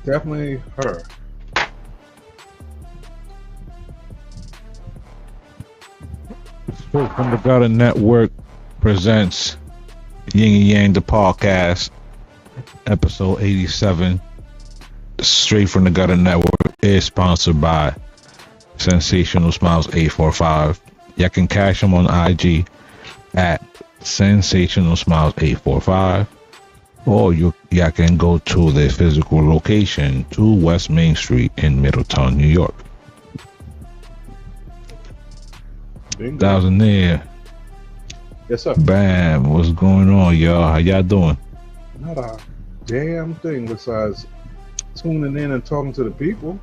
definitely her. Straight from the Gutter Network presents Yin and Yang the podcast, episode 87. Straight from the Gutter Network is sponsored by Sensational Smiles 845. Y'all can catch them on IG at Sensational Smiles 845, or y'all can go to their physical location, 2 West Main Street in Middletown, New York. Bingo. Thousand there. Yes, sir. Bam, what's going on, y'all? How y'all doing? Not a damn thing besides tuning in and talking to the people.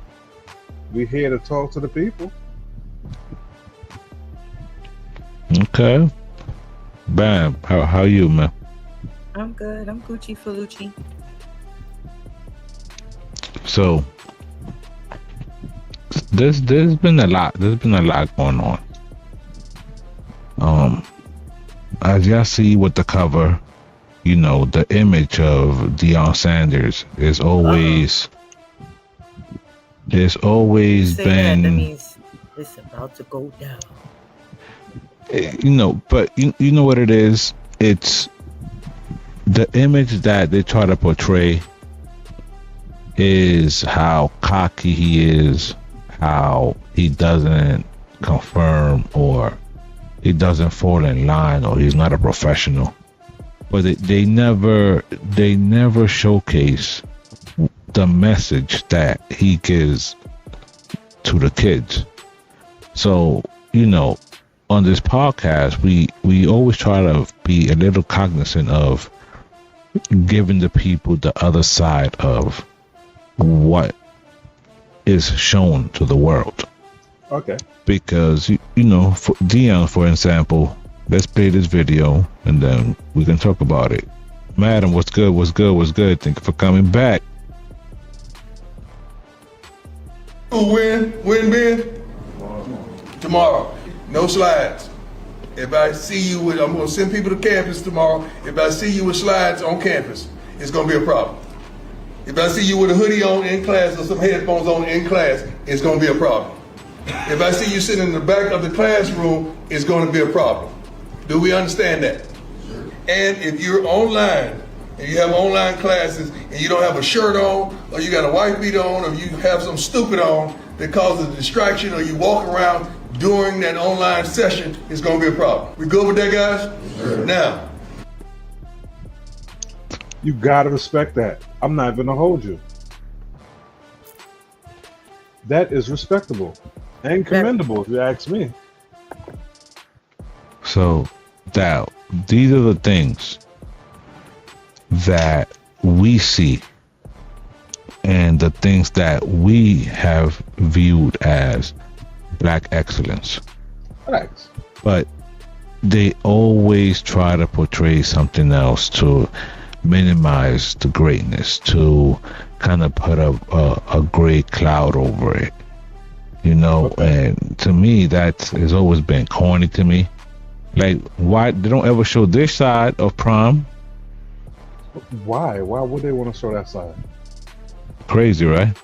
We here to talk to the people. Okay. Bam, how you, man? I'm good. I'm Gucci Felucci. So there's been a lot. There's been a lot going on. As y'all see with the cover, you know, the image of Deion Sanders is always there's always been that means it's about to go down. You know, but you know what it is? It's the image that they try to portray is how cocky he is, how he doesn't confirm or he doesn't fall in line or he's not a professional. But they never showcase the message that he gives to the kids. So, you know, on this podcast, we always try to be a little cognizant of giving the people the other side of what is shown to the world. Okay. Because, you know, for Deion, for example, let's play this video and then we can talk about it. Madam, what's good? What's good? What's good? Thank you for coming back. Win. Tomorrow. No slides. If I see you with, I'm going to send people to campus tomorrow. If I see you with slides on campus, it's going to be a problem. If I see you with a hoodie on in class or some headphones on in class, it's going to be a problem. If I see you sitting in the back of the classroom, it's going to be a problem. Do we understand that? Sure. And if you're online and you have online classes and you don't have a shirt on or you got a white beat on or you have some stupid on that causes a distraction or you walk around during that online session, it's going to be a problem. We good with that, guys? Sure. Now. You gotta respect that. I'm not gonna hold you. That is respectable and commendable, if you ask me. So, now, these are the things that we see and the things that we have viewed as Black excellence. Thanks. But they always try to portray something else to minimize the greatness, to kind of put a gray cloud over it, you know. Okay. And to me, that has always been corny to me. Like, why they don't ever show this side of prom? Why would they want to show that side? Crazy, right?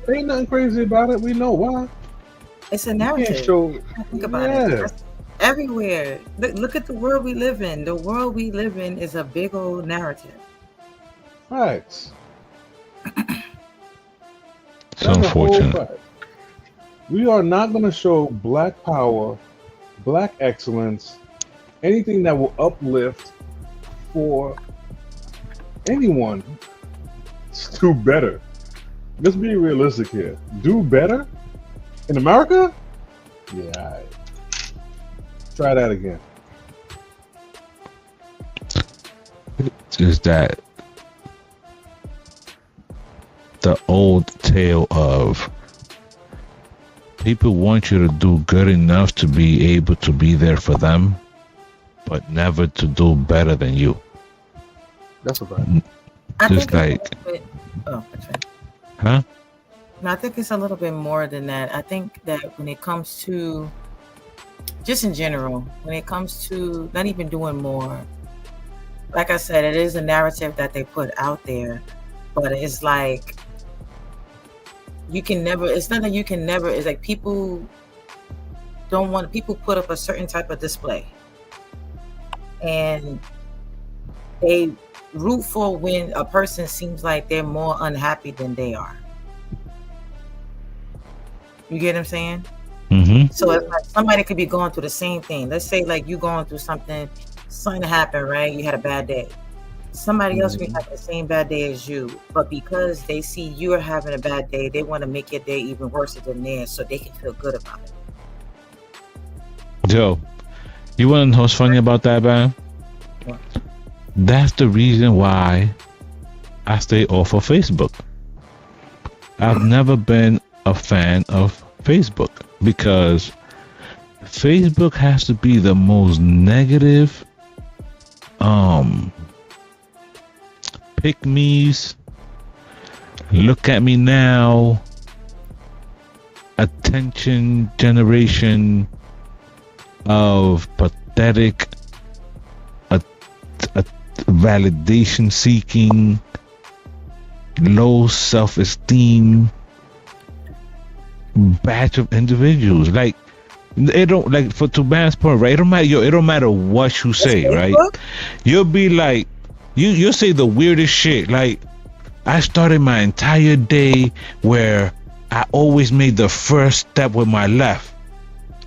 Ain't nothing crazy about it. We know why. It's a narrative. Think about it. That's everywhere. Look at the world we live in. The world we live in is a big old narrative. Facts. It's unfortunate. We are not going to show Black power, Black excellence, anything that will uplift for anyone. Do better. Let's be realistic here. Do better in America? Yeah. All right. Try that again. Is that the old tale of people want you to do good enough to be able to be there for them, but never to do better than you? That's a fact. Just like, huh? No, I think it's a little bit more than that. I think that when it comes to, just in general, when it comes to not even doing more, like I said, it is a narrative that they put out there, but it's like you can never. It's not that you can never. It's like people don't want. People put up a certain type of display, and they root for when a person seems like they're more unhappy than they are. You get what I'm saying? Mm-hmm. So if like somebody could be going through the same thing. Let's say like you going through something happened, right? You had a bad day. Somebody else may have the same bad day as you, but because they see you're having a bad day, they want to make your day even worse than theirs so they can feel good about it. Joe, you want to know what's funny about that, man? What? That's the reason why I stay off of Facebook. I've never been a fan of Facebook because Facebook has to be the most negative pick me's, look at me now, attention generation of pathetic, validation seeking, low self-esteem batch of individuals. Like it don't, like, for to man's point, right? It don't matter, it don't matter what you say, right? You'll be like, you'll say the weirdest shit. Like, I started my entire day where I always made the first step with my left.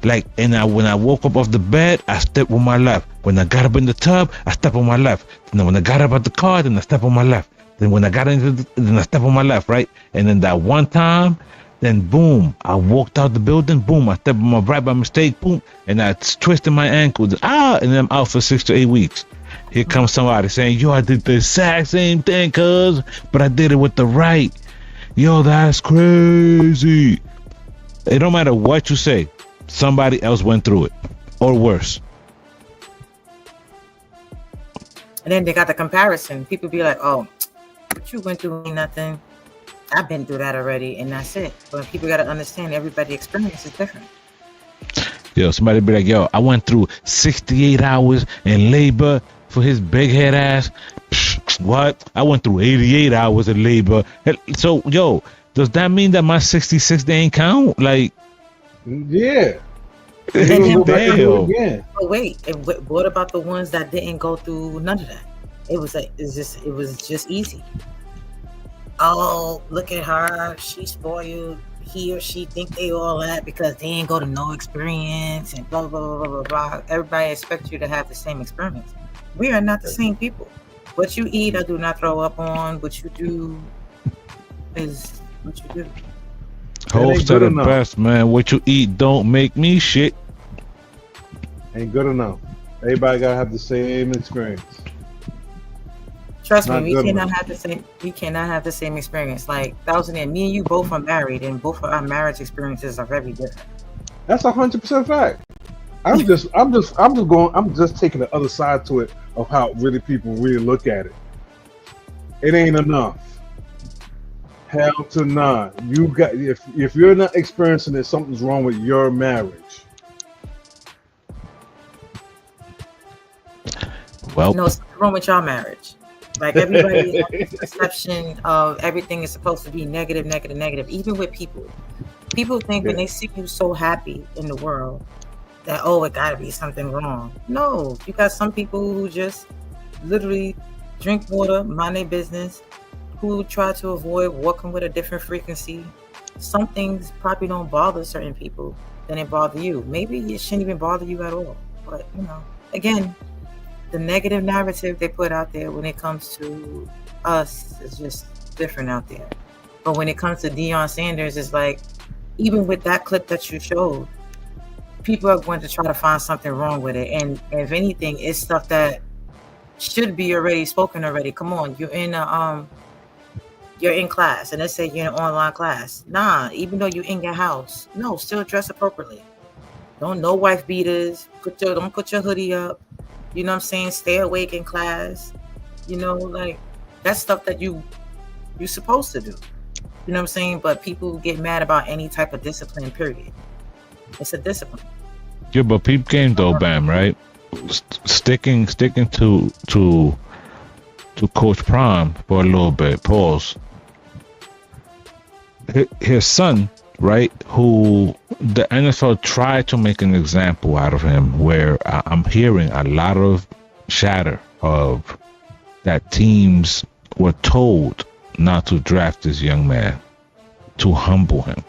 Like, and when I woke up off the bed, I stepped with my left. When I got up in the tub, I stepped on my left. And then when I got up out the car, then I stepped on my left. Then when I got into then I stepped on my left, right? And then that one time, then boom, I walked out the building, boom, I stepped on my right by mistake, boom, and I twisted my ankle, and then I'm out for 6 to 8 weeks. Here comes somebody saying, yo, I did the exact same thing, cuz, but I did it with the right. Yo, that's crazy. It don't matter what you say. Somebody else went through it, or worse. And then they got the comparison. People be like, oh, what you went through ain't nothing. I've been through that already, and that's it. But people got to understand everybody's experience is different. Yo, somebody be like, yo, I went through 68 hours in labor for his big head ass. Psh, what? I went through 88 hours of labor. So, yo, does that mean that my 66 they ain't count? Like, yeah. Damn. But wait, what about the ones that didn't go through none of that? It was just easy. Oh, look at her, she's spoiled. He or she think they all that because they ain't go to no experience and blah blah blah blah blah. Everybody expects you to have the same experience. We are not the same people. What you eat, I do not throw up on. What you do is what you do. Hope said it best, man. What you eat don't make me shit. Ain't good enough. Everybody gotta have the same experience. Trust me, we cannot have the same experience. Like me and you both are married, and both of our marriage experiences are very different. That's 100% fact. I'm just taking the other side to it of how really people really look at it. It ain't enough. Hell to nah. You got if you're not experiencing it, something's wrong with your marriage. Well, no, something's wrong with your marriage. Like everybody has a perception of everything is supposed to be negative. Even with people think when they see you so happy in the world that it gotta be something wrong. No, you got some people who just literally drink water, mind their business, who try to avoid walking with a different frequency. Some things probably don't bother certain people than it bother you. Maybe it shouldn't even bother you at all. But again, the negative narrative they put out there when it comes to us is just different out there. But when it comes to Deion Sanders, it's like, even with that clip that you showed, people are going to try to find something wrong with it. And if anything, it's stuff that should be already spoken already. Come on, you're in class, and let's say you're in an online class. Nah, even though you're in your house, no, still dress appropriately. No wife beaters. Don't put your hoodie up. You know what I'm saying? Stay awake in class. Like that's stuff that you're supposed to do. You know what I'm saying? But people get mad about any type of discipline, period. It's a discipline. Yeah, but peep game though, Bam, right? Sticking to Coach Prime for a little bit. Pause. his son, right? Who the NFL tried to make an example out of him, where I'm hearing a lot of chatter of that teams were told not to draft this young man, to humble him.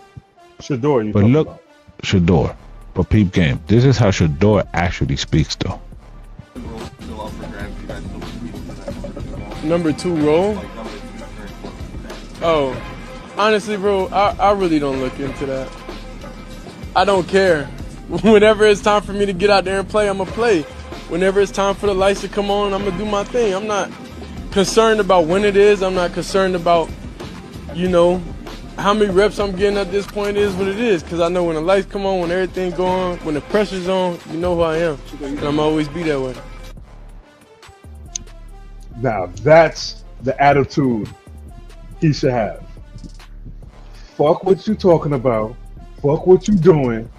Shador, But look, Shador, but peep game. This is how Shador actually speaks, though. Number 2 role? Oh, honestly, bro, I really don't look into that. I don't care. Whenever it's time for me to get out there and play, I'm going to play. Whenever it's time for the lights to come on, I'm going to do my thing. I'm not concerned about when it is. I'm not concerned about, how many reps I'm getting at this point is what it is. Because I know when the lights come on, when everything go on, when the pressure's on, you know who I am. And I'm always be that way. Now that's the attitude he should have. Fuck what you talking about. Fuck what you doing.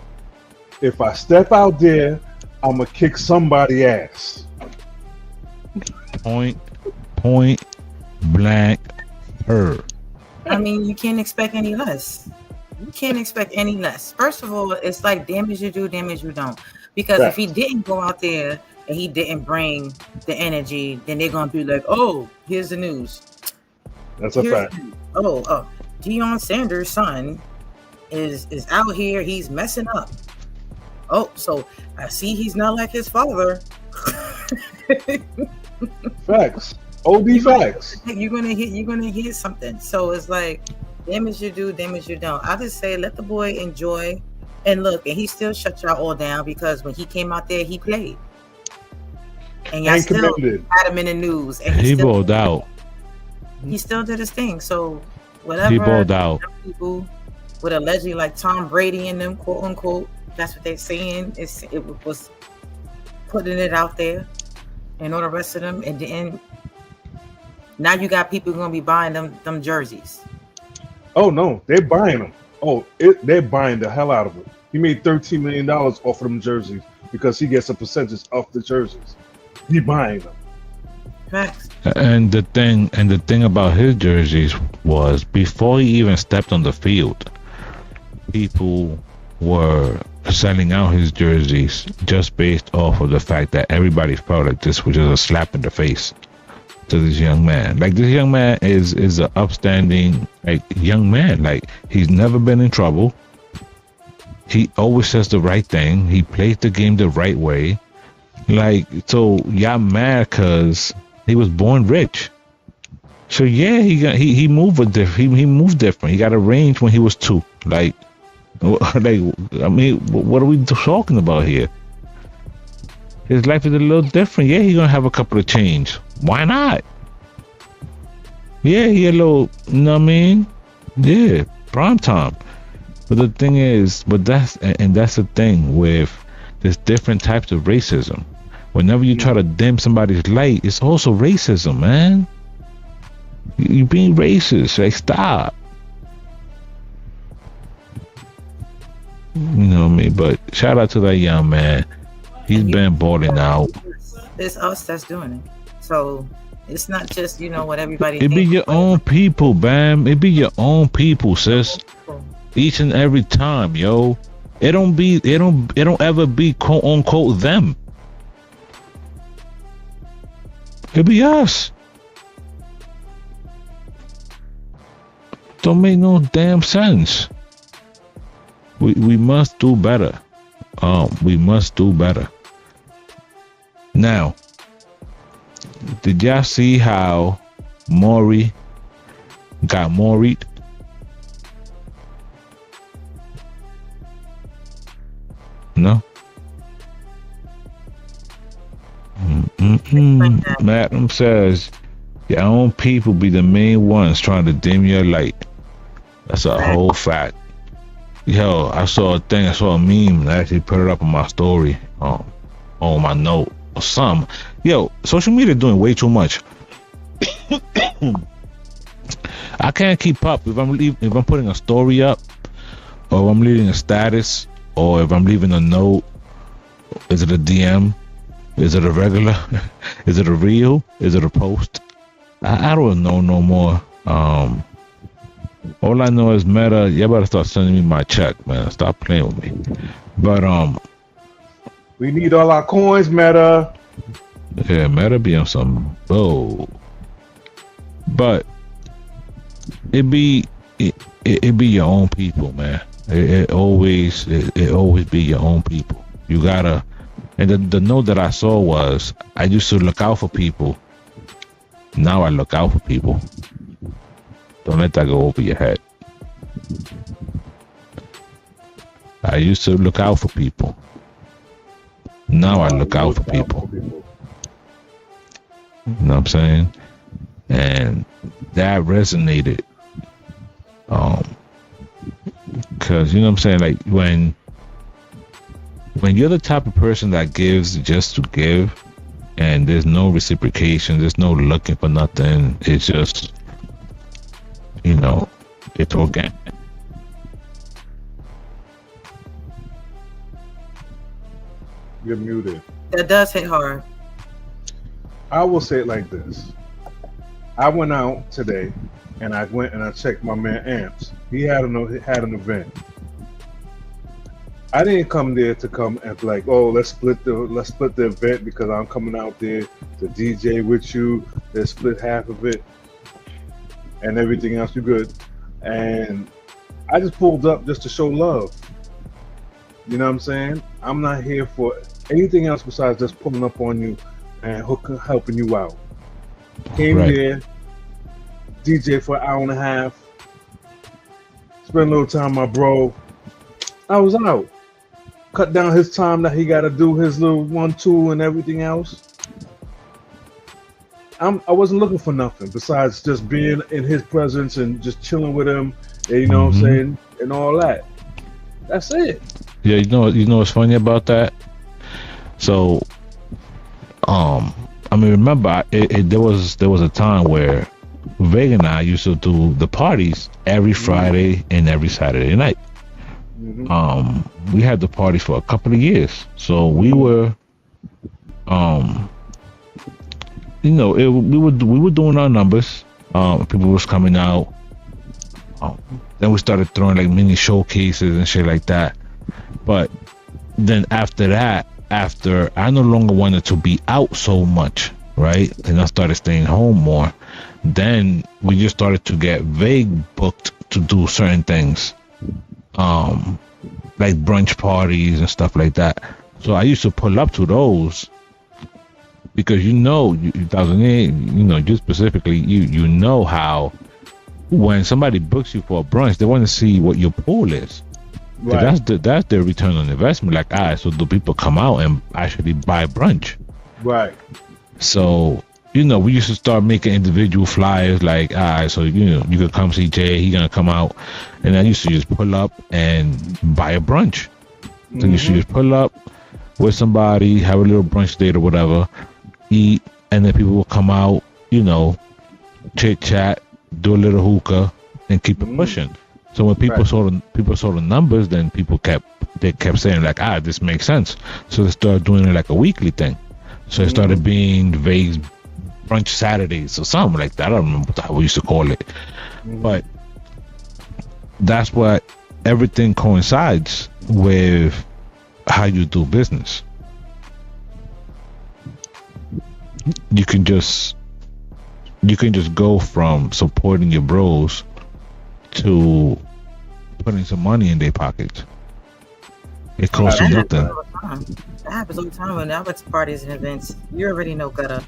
If I step out there, I'ma kick somebody ass. Point blank her. I mean, you can't expect any less. You can't expect any less. First of all, it's like damage you do, damage you don't. Because if he didn't go out there and he didn't bring the energy, then they're gonna be like, oh, here's the news. That's a fact. Deion Sanders' son is out here, he's messing up. Oh, so I see he's not like his father. Facts. OD facts. You're gonna hit something. So it's like damage you do, damage you don't. I just say let the boy enjoy and look, and he still shut y'all all down because when he came out there, he played. And y'all still had him in the news. And he balled out. He still did his thing. So whatever he balled out. People with allegedly like Tom Brady in them, quote unquote, that's what they're saying. It was putting it out there and all the rest of them. And then now you got people gonna be buying them jerseys. Oh no, they're buying them. They're buying the hell out of it. He made $13 million off of them jerseys because he gets a percentage off the jerseys. He buying them. Facts. And the thing about his jerseys was before he even stepped on the field, people were selling out his jerseys just based off of the fact that everybody felt like this was just a slap in the face to this young man. Like, this young man is an upstanding young man. Like, he's never been in trouble. He always says the right thing. He plays the game the right way. Like, so y'all mad because he was born rich. So yeah, he moved different. He moved different. He got a range when he was 2. Like, I mean, what are we talking about here? His life is a little different. Yeah, he's gonna have a couple of change. Why not? Yeah, he a little, you know what I mean? Yeah, prime time. But the thing is, that's the thing with there's different types of racism. Whenever you try to dim somebody's light, it's also racism, man. You being racist. Like, stop. You know what I mean? But shout out to that young man. He's been balling out. It's us that's doing it. So it's not just, what everybody thinks. It be your own people, bam. It be your own people, sis. Each and every time, yo. It don't ever be quote unquote them. It be us. Don't make no damn sense. We must do better. We must do better. Now, did y'all see how Maury got Mauried? No? Madam says, your own people be the main ones trying to dim your light. That's a whole fact. Yo, I saw a meme, and I actually put it up on my story, on my note or something. Yo, social media doing way too much. I can't keep up if I'm putting a story up, or if I'm leaving a status, or if I'm leaving a note. Is it a DM? Is it a regular? Is it a reel? Is it a post? I don't know no more. All I know is Meta. You better start sending me my check, man. Stop playing with me. But We need all our coins, Meta. yeah, Meta be on some bull. But it be your own people, man. It always be your own people. You gotta. And the note that I saw was, I used to look out for people. Now I look out for people. Don't let that go over your head. I used to look out for people. Now I look out for people. You know what I'm saying? And that resonated. Cause you know what I'm saying? Like when you're the type of person that gives just to give, and there's no reciprocation, there's no looking for nothing, it's just, you know, it's organic. You're muted. That does hit hard. I will say it like this. I went out today and I went and I checked my man Amps. He had an event. I didn't come there to come and like, oh, let's split the event because I'm coming out there to DJ with you. Let's split half of it and everything else. You good? And I just pulled up just to show love. You know what I'm saying? I'm not here for anything else besides just pulling up on you and helping you out. Came there, DJ for an hour and a half, spent a little time with my bro. I was out. Cut down his time that he got to do his little 1-2 and everything else. I wasn't looking for nothing besides just being in his presence and just chilling with him, and, you know what I'm saying, and all that. That's it. Yeah, you know what's funny about that? So, I mean, remember, there was a time where Veg and I used to do the parties every Friday and every Saturday night. We had the party for a couple of years, so we were, you know, we were doing our numbers. People was coming out. Then we started throwing like mini showcases and shit like that. But then after that, after I no longer wanted to be out so much, right? And I started staying home more. Then we just started to get vague booked to do certain things. Like brunch parties and stuff like that. So I used to pull up to those because 2008, you specifically, you know how when somebody books you for a brunch, they want to see what your pool is. Right. That's their return on investment. Like, so do people come out and actually buy brunch? Right. So, we used to start making individual flyers like, so you could come see Jay, he gonna come out. And I used to just pull up and buy a brunch. So you used to just pull up with somebody, have a little brunch date or whatever, eat, and then people will come out, chit chat, do a little hookah, and keep it pushing. So when people saw the numbers, then they kept saying like, this makes sense. So they started doing it like a weekly thing. So it started being vague brunch Saturdays or something like that. I don't remember how we used to call it, but that's what everything coincides with how you do business. You can just go from supporting your bros to putting some money in their pockets. It costs you nothing. That happens all the time when I went to parties and events. You already know, gutter.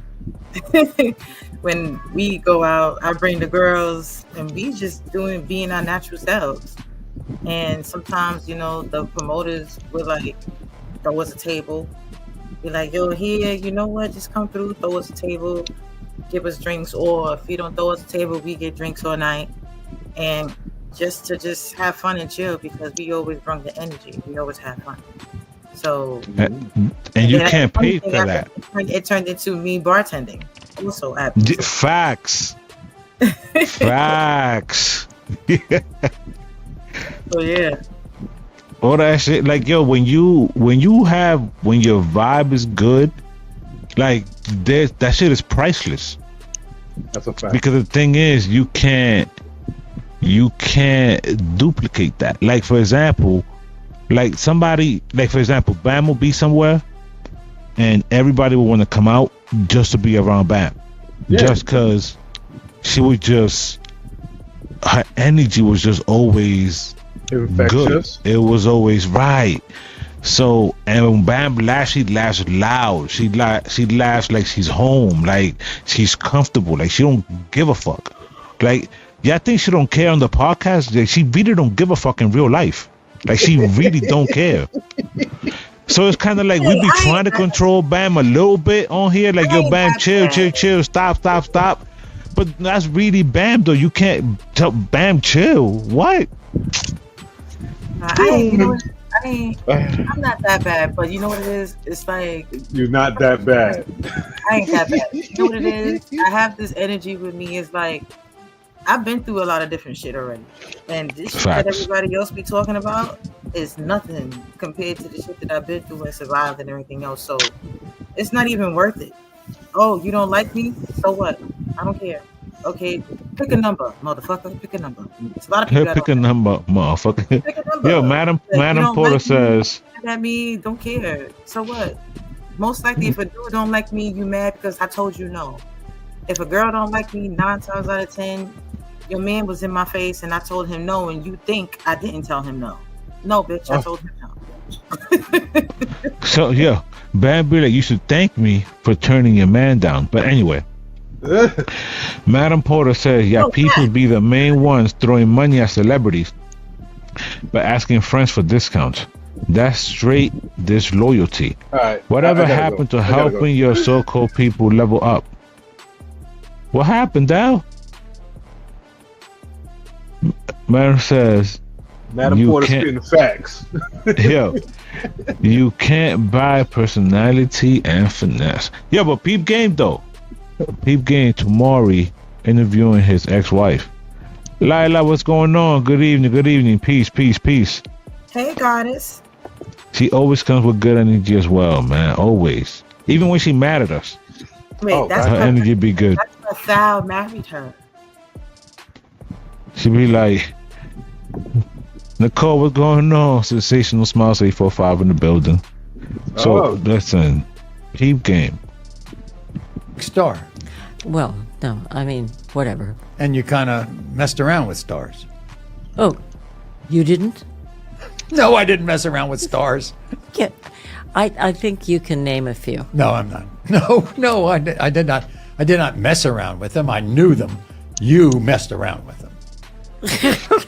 When we go out, I bring the girls and we just being our natural selves. And sometimes, the promoters will like throw us a table. Be like, yo, here, you know what? Just come through, throw us a table, give us drinks. Or if you don't throw us a table, we get drinks all night. And just have fun and chill because we always bring the energy. We always have fun. So and you can't pay for that. It turned into me bartending. Also, facts. Facts. So yeah. All that shit, like when your vibe is good, like that shit is priceless. That's a fact. Because the thing is, you can't you can't duplicate that. Like for example, Bam will be somewhere, and everybody will want to come out just to be around Bam, just because she was just, her energy was just always Infectious. good. It was always right. So, and when Bam laughs, she laughs loud. She laughs like she's home, like she's comfortable, like she don't give a fuck. Like, yeah, I think she don't care on the podcast. Like, she really don't give a fuck in real life. Like, she really don't care. So it's kind of like we be trying to control Bam a little bit on here. Like, yo, Bam, chill, stop. But that's really Bam, though. You can't tell Bam, chill. What? I'm not that bad, but you know what it is? It's like You're not that bad. I ain't that bad. You know what it is? I have this energy with me. It's like I've been through a lot of different shit already, and this shit that everybody else be talking about is nothing compared to the shit that I've been through and survived and everything else. So it's not even worth it. Oh, you don't like me? So what? I don't care. Okay, pick a number, motherfucker. Pick a number. It's a lot of people. Pick a number, motherfucker. Pick a number. Yo, Madam Porter like says. At me, don't care. So what? Most likely, if a dude don't like me, you mad because I told you no. If a girl don't like me, 9 times out of 10, your man was in my face and I told him no, and you think I didn't tell him no. No, bitch, I told him no. So yeah, Bam be like, you should thank me for turning your man down. But anyway. Madam Porter says, yeah, people be the main ones throwing money at celebrities but asking friends for discounts. That's straight disloyalty. Right, whatever happened to helping your so-called people level up? What happened, Dal? Madam says, Madam Porter spitting facts. Yo, you can't buy personality and finesse. Yeah, but peep game though. Peep game, Tamari interviewing his ex-wife. Lila, what's going on? Good evening. Peace. Hey, goddess. She always comes with good energy as well, man. Always. Even when she mad at us. Wait, that's her energy be good. That's how Sal married her. She be like, Nicole, what's going on? Sensational smile, 845 in the building. So, listen, peep game. Star. Well, no, I mean, whatever. And you kind of messed around with stars. Oh, you didn't? No, I didn't mess around with stars. Yeah, I think you can name a few. No, I'm not. No, I did not. I did not mess around with them. I knew them. You messed around with them.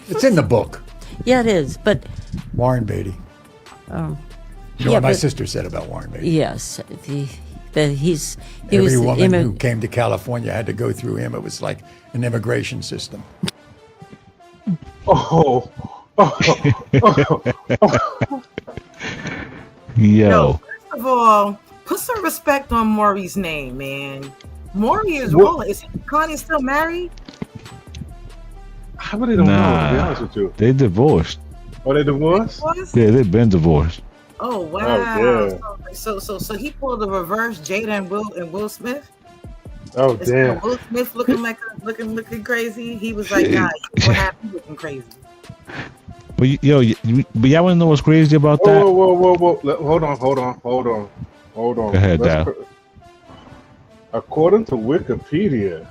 It's in the book. Yeah, it is, but... Warren Beatty. You know what my sister said about Warren Beatty? Yes, Every woman who came to California had to go through him. It was like an immigration system. Oh. Yo. First of all, put some respect on Maury's name, man. Maury is rolling. Is Connie still married? How about they don't know, to be honest with you? They divorced. Oh, they divorced? Yeah, they've been divorced. Oh wow! Oh, so he pulled the reverse Jada and Will Smith. Oh damn! Will Smith looking crazy. He was like, "Nah, what happened? Looking crazy." But y'all want to know what's crazy about that? Whoa! Hold on. Go ahead, Dal. According to Wikipedia,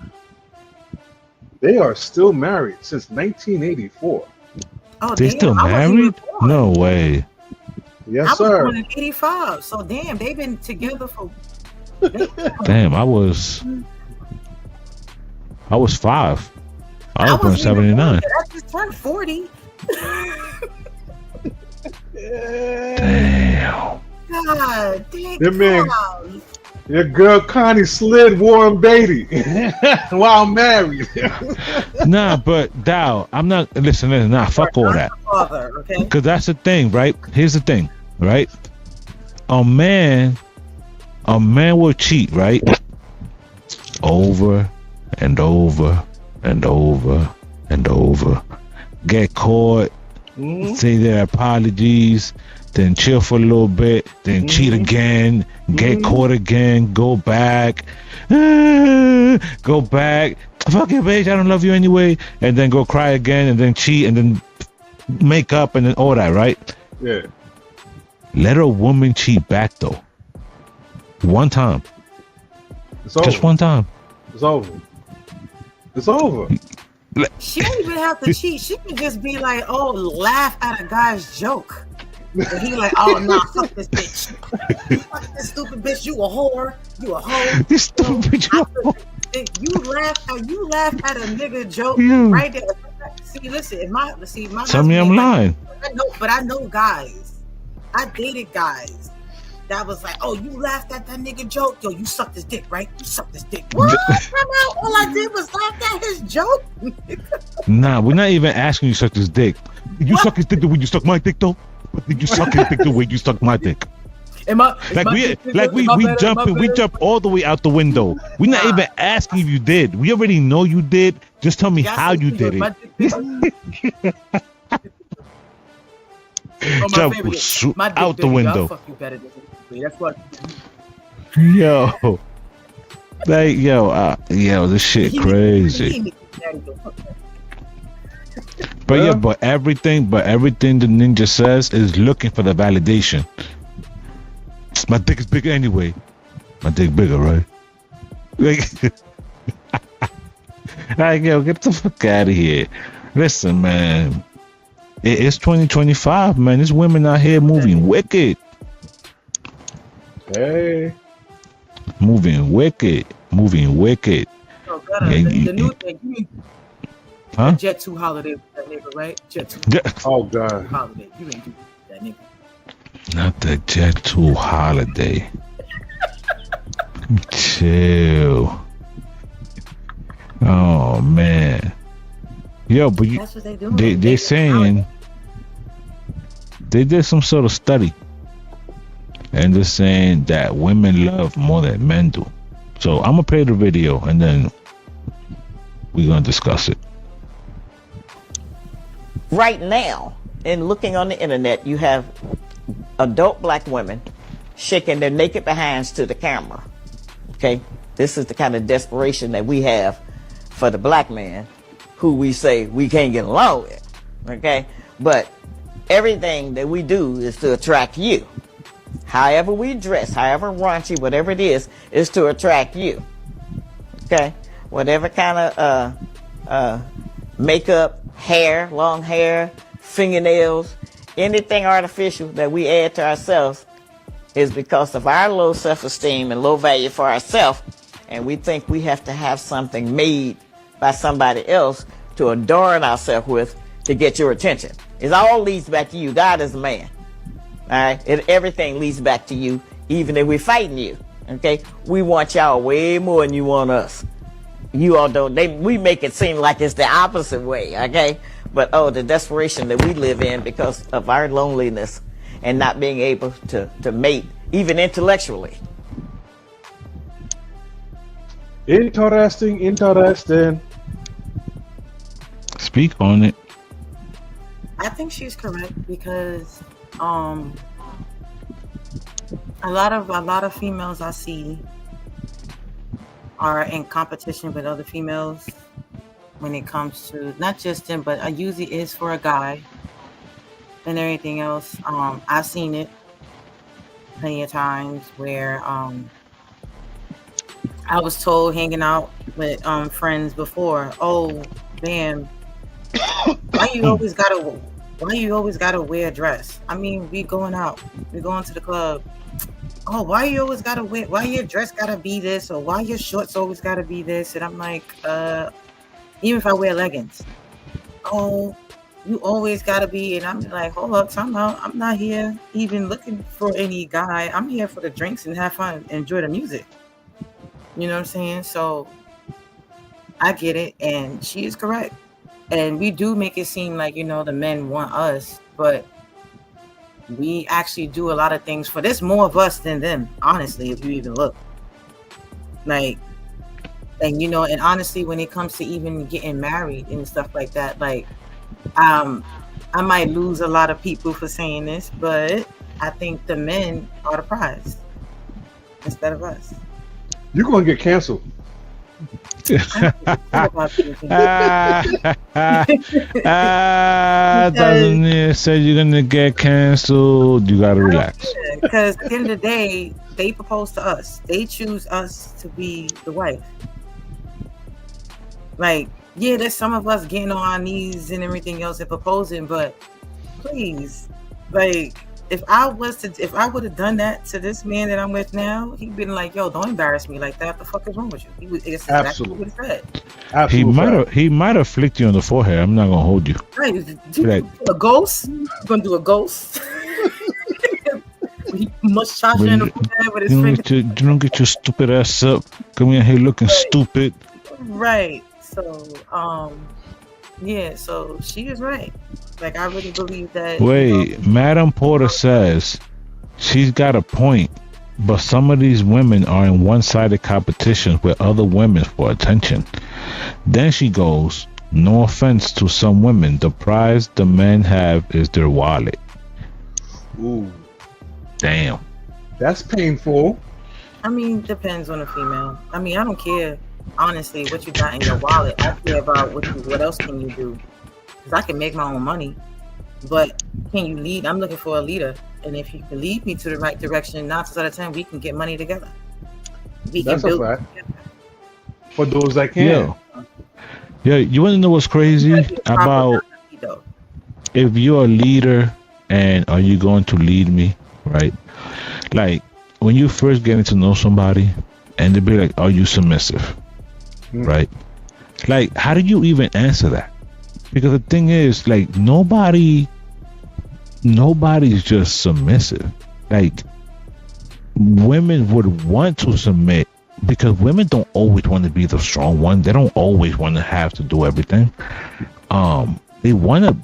they are still married since 1984. Oh, they still married? No way. Yes, I was sir. born in '85, so damn, they've been together for. Damn, I was 5. I was born in '79. I just turned 40. Damn. God damn. That man, your girl Connie slid Warren Beatty while married. Nah, but Dow, I'm not. Listen. Nah, fuck all that. Because that's the thing, right? Here's the thing, right? A man will cheat, right? Over and over and over and over. Get caught, say their apologies, then chill for a little bit, then cheat again, get caught again, go back, fuck you, bitch, I don't love you anyway, and then go cry again, and then cheat, and then make up, and then all that, right? Yeah. Let a woman cheat back though. One time. It's over. Just one time. It's over. It's over. She don't even have to cheat. She can just be like, oh, laugh at a guy's joke. And he like, oh, nah, fuck this bitch. Fuck this stupid bitch. You a whore. You a hoe. This stupid bitch. You laugh at a nigga joke right there. See, listen, my Tell me I'm lying. I know guys. I dated guys that was like, oh, you laughed at that nigga joke? Yo, you sucked his dick, right? You sucked his dick. What? All I did was laugh at his joke. Nah, we're not even asking you to suck his dick. Did you suck his dick the way you suck my dick though? Did you suck his dick the way you suck my dick? We jump all the way out the window. We're not even asking if you did. We already know you did. Just tell me how you did it. Jump out the window. Fuck you better than me. That's what. Yo, like yo, this shit crazy. But everything the ninja says is looking for the validation. My dick is bigger anyway. My dick bigger, right? Like, yo, get the fuck out of here. Listen, man. It's 2025, man. There's women out here moving wicked. Hey. Moving wicked. Oh, God, the new thing. You mean huh? Jet 2 holiday with that nigga, right? Jet 2 Oh, God. holiday. You ain't do that nigga. Not the Jet 2 holiday. Chill. Oh, man. Yo, but That's what they do. they're saying they did some sort of study, and they're saying that women love more than men do. So I'm gonna play the video, and then we're gonna discuss it. Right now, in looking on the internet, you have adult black women shaking their naked behinds to the camera. Okay, this is the kind of desperation that we have for the black man, who we say we can't get along with, okay? But everything that we do is to attract you. However we dress, however raunchy, whatever it is to attract you, okay? Whatever kind of makeup, hair, long hair, fingernails, anything artificial that we add to ourselves is because of our low self-esteem and low value for ourselves, and we think we have to have something made by somebody else to adorn ourselves with to get your attention. It all leads back to you. God is a man. All right? Everything leads back to you, even if we're fighting you. Okay? We want y'all way more than you want us. You all don't. We make it seem like it's the opposite way. Okay? But the desperation that we live in because of our loneliness and not being able to mate, even intellectually. Interesting. Speak on it. I think she's correct because a lot of females I see are in competition with other females when it comes to not just them, but usually is for a guy and everything else. I've seen it plenty of times where I was told hanging out with friends before, oh damn, why you always gotta wear a dress? I mean, we going out, we going to the club. Oh, why your dress gotta be this, or why your shorts always gotta be this? And I'm like, even if I wear leggings, oh, you always gotta be. And I'm like, hold up, time out. I'm not here even looking for any guy. I'm here for the drinks and have fun, enjoy the music. You know what I'm saying? So I get it, and she is correct. And we do make it seem like, the men want us, but we actually do a lot of things for there's more of us than them, honestly, if you even look. Like, and and honestly, when it comes to even getting married and stuff like that, like, I might lose a lot of people for saying this, but I think the men are the prize instead of us. You're gonna get canceled. Doesn't say you're gonna get canceled. You gotta relax. Because at the end of the day, they propose to us. They choose us to be the wife. Like, yeah, there's some of us getting on our knees and everything else and proposing, but please, like, if I would have done that to this man that I'm with now, he'd been like, "Yo, don't embarrass me like that. What the fuck is wrong with you?" He would exactly Absolutely. what he said. Absolutely. He might have flicked you on the forehead. I'm not gonna hold you. Right? Like- A ghost? You gonna do a ghost? He must charge you in the forehead with his finger. You don't get your stupid ass up. Come in here looking stupid. Right. So, yeah. So she is right. Like, I really believe that. Wait, Madam Porter says she's got a point, but some of these women are in one-sided competitions with other women for attention. Then she goes, no offense to some women, the prize the men have is their wallet. Ooh, Damn. that's painful. I mean, depends on the female. I mean, I don't care, honestly, what you got in your wallet. I care about what else can you do. Because I can make my own money, but can you lead? I'm looking for a leader, and if you can lead me to the right direction, 9 times out of 10, we can get money together. We That's can a build fact. For those that can. Yeah, you want to know what's crazy about if you're a leader and are you going to lead me, right? Like when you first getting to know somebody and they be like, are you submissive? Right? Like, how do you even answer that? Because the thing is, like, nobody's just submissive. Like, women would want to submit because women don't always want to be the strong one. They don't always want to have to do everything. They want to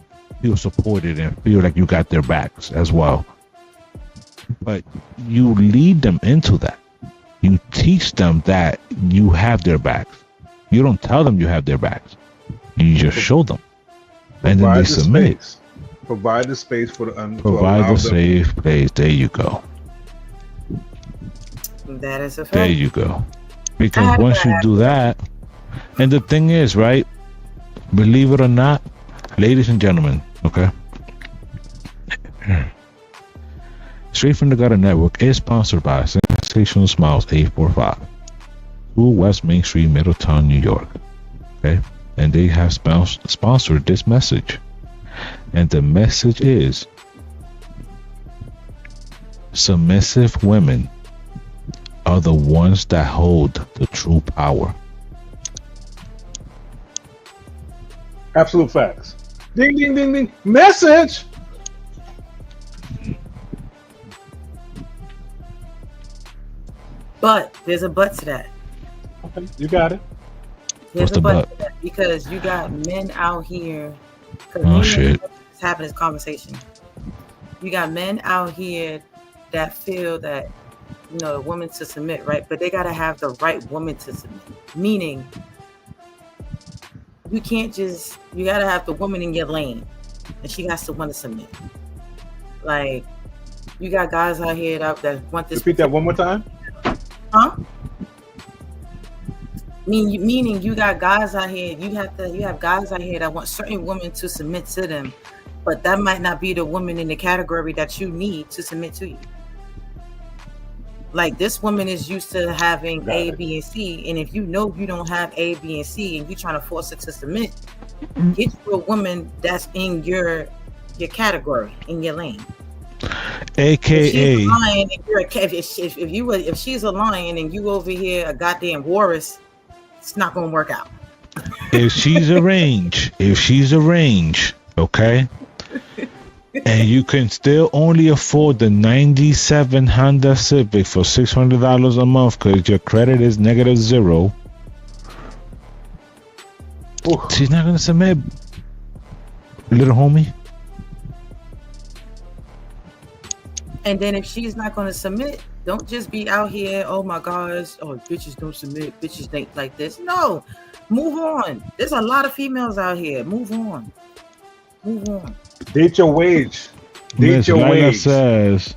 feel supported and feel like you got their backs as well. But you lead them into that. You teach them that you have their backs. You don't tell them you have their backs. You just show them. And then they submit. Provide the space for the Provide the safe place. There you go. That is a fact. There you go. Because once you do that, and the thing is, right? Believe it or not, ladies and gentlemen, okay? Straight from the Gutter Network is sponsored by Sensational Smiles 845, 2 West Main Street, Middletown, New York. Okay? And they have sponsored this message. And the message is, submissive women are the ones that hold the true power. Absolute facts. Ding, ding, ding, ding. Message. But there's a but to that. Okay, you got it. There's What's a the but but? to that because you got men out here. Oh, shit. It's having this conversation. You got men out here that feel that, you know, a woman to submit, right? But they got to have the right woman to submit. Meaning, you can't just, you got to have the woman in your lane and she has to want to submit. Like, you got guys out here that want this. Repeat that one more time. Huh? Meaning you got guys out here, you have guys out here that want certain women to submit to them, but that might not be the woman in the category that you need to submit to you. Like, this woman is used to having A, B, and C, and if you know you don't have A, B, and C, and you're trying to force her to submit, get you a woman that's in your category, in your lane. AKA, if she's a lion and you over here a goddamn walrus, it's not gonna work out. if she's a range, okay, and you can still only afford the 97 Honda Civic for $600 a month because your credit is -0, she's not gonna submit, little homie. And then if she's not going to submit, don't just be out here, oh my gosh, oh, bitches don't submit, bitches think like this. No, move on. There's a lot of females out here. Move on. Date your wage. Miss Lila says,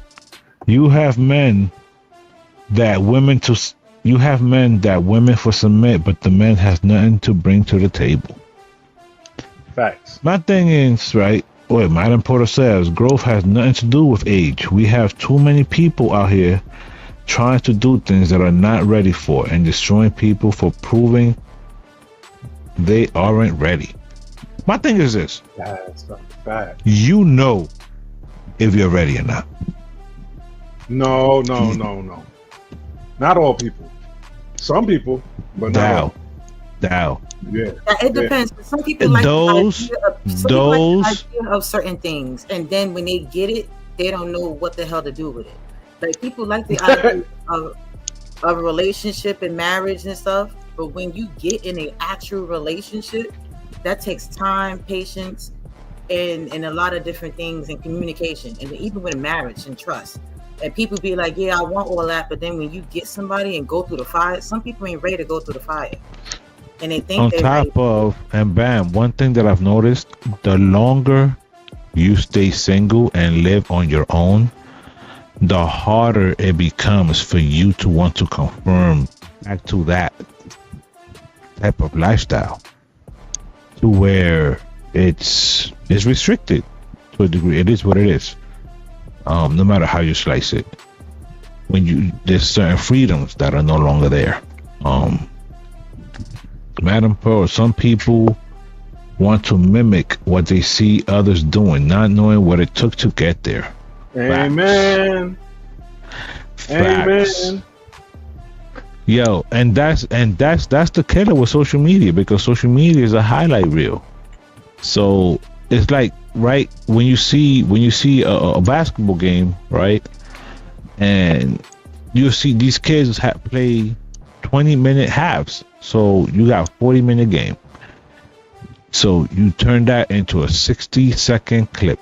you have men that women to you have men that women for submit, but the man has nothing to bring to the table. Facts. My thing is, right, what Madam Porter says, growth has nothing to do with age. We have too many people out here trying to do things that are not ready for and destroying people for proving they aren't ready. My thing is this. That's a fact. You know if you're ready or not. No. Not all people. Some people, but not all. Dow. Yeah. It depends. Some people like the idea of certain things, and then when they get it, they don't know what the hell to do with it. Like people like the idea of a relationship and marriage and stuff, but when you get in an actual relationship, that takes time, patience, and a lot of different things, and communication, and even with marriage and trust. And people be like, yeah, I want all that, but then when you get somebody and go through the fire, some people ain't ready to go through the fire. And they think on top of, and bam, one thing that I've noticed, the longer you stay single and live on your own, the harder it becomes for you to want to confirm back to that type of lifestyle, to where it's restricted to a degree. It is what it is. No matter how you slice it, there's certain freedoms that are no longer there. Madam Pearl, some people want to mimic what they see others doing, not knowing what it took to get there. Amen. Facts. Amen. Yo, and that's the killer with social media, because social media is a highlight reel. So it's like, right, when you see a basketball game, right, and you see these kids play 20-minute halves, so you got a 40-minute game. So you turn that into a 60-second clip.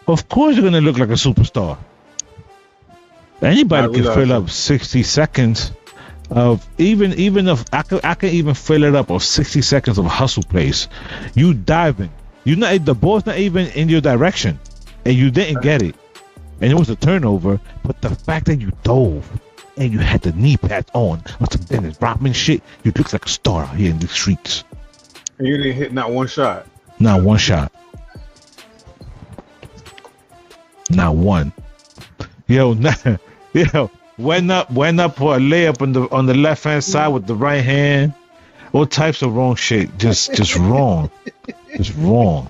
Of course, you're gonna look like a superstar. Anybody can fill up 60 seconds of even if I can even fill it up of 60 seconds of hustle plays. You diving, the ball's not even in your direction, and you didn't get it, and it was a turnover. But the fact that you dove and you had the knee pads on some Dennis Rodman shit, you look like a star out here in the streets. And you didn't hit not one shot. Not one shot. Not one. Yo, went up for a layup on the left hand side with the right hand. All types of wrong shit. Just wrong. Just wrong.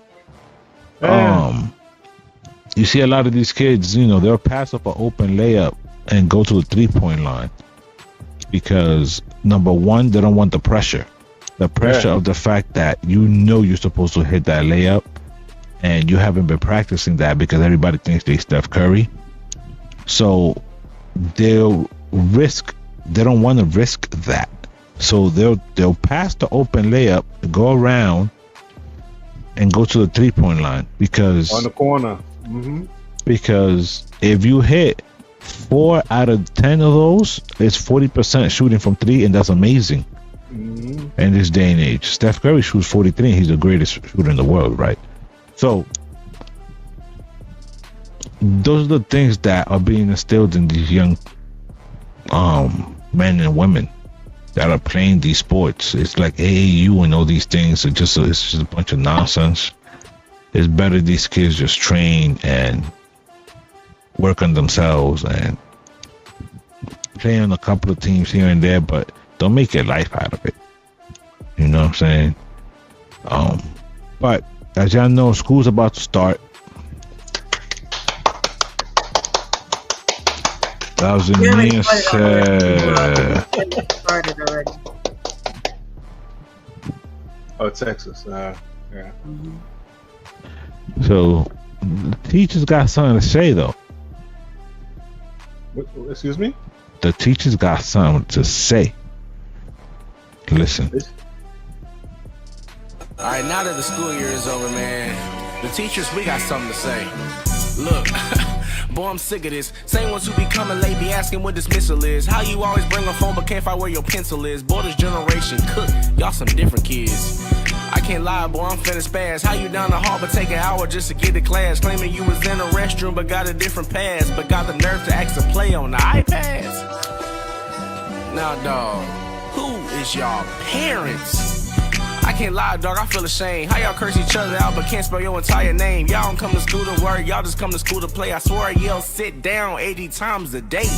You see a lot of these kids, they'll pass up an open layup and go to the 3-point line because, number one, they don't want the pressure. The pressure of the fact that you're supposed to hit that layup and you haven't been practicing that because everybody thinks they Steph Curry. So they don't want to risk that. So they'll pass the open layup, go around, and go to the 3-point line because on the corner. Mm-hmm. Because if you hit 4 out of 10 of those, it's 40% shooting from 3, and that's amazing. Mm-hmm. In this day and age, Steph Curry shoots 43, and he's the greatest shooter in the world, right? So those are the things that are being instilled in these young men and women that are playing these sports. It's like AAU and all these things. It's just a bunch of nonsense. It's better these kids just train and work on themselves and play on a couple of teams here and there, but don't make your life out of it. You know what I'm saying? But as y'all know, school's about to start. That was Mia said. Started already. Oh, Texas. Yeah. Mm-hmm. So, the teachers got something to say, though. Excuse me? The teachers got something to say. Listen. All right, now that the school year is over, man, the teachers, we got something to say. Look, boy, I'm sick of this. Same ones who be coming late, be asking what dismissal is. How you always bring a phone but can't find where your pencil is. Boy, this generation cook, y'all some different kids. I can't lie, boy, I'm finna spaz. How you down the hall but take an hour just to get to class? Claiming you was in a restroom but got a different pass, but got the nerve to ask to play on the iPads. Now, dog, who is y'all parents? I can't lie, dog, I feel ashamed. How y'all curse each other out but can't spell your entire name? Y'all don't come to school to work, y'all just come to school to play. I swear I yell sit down 80 times a day.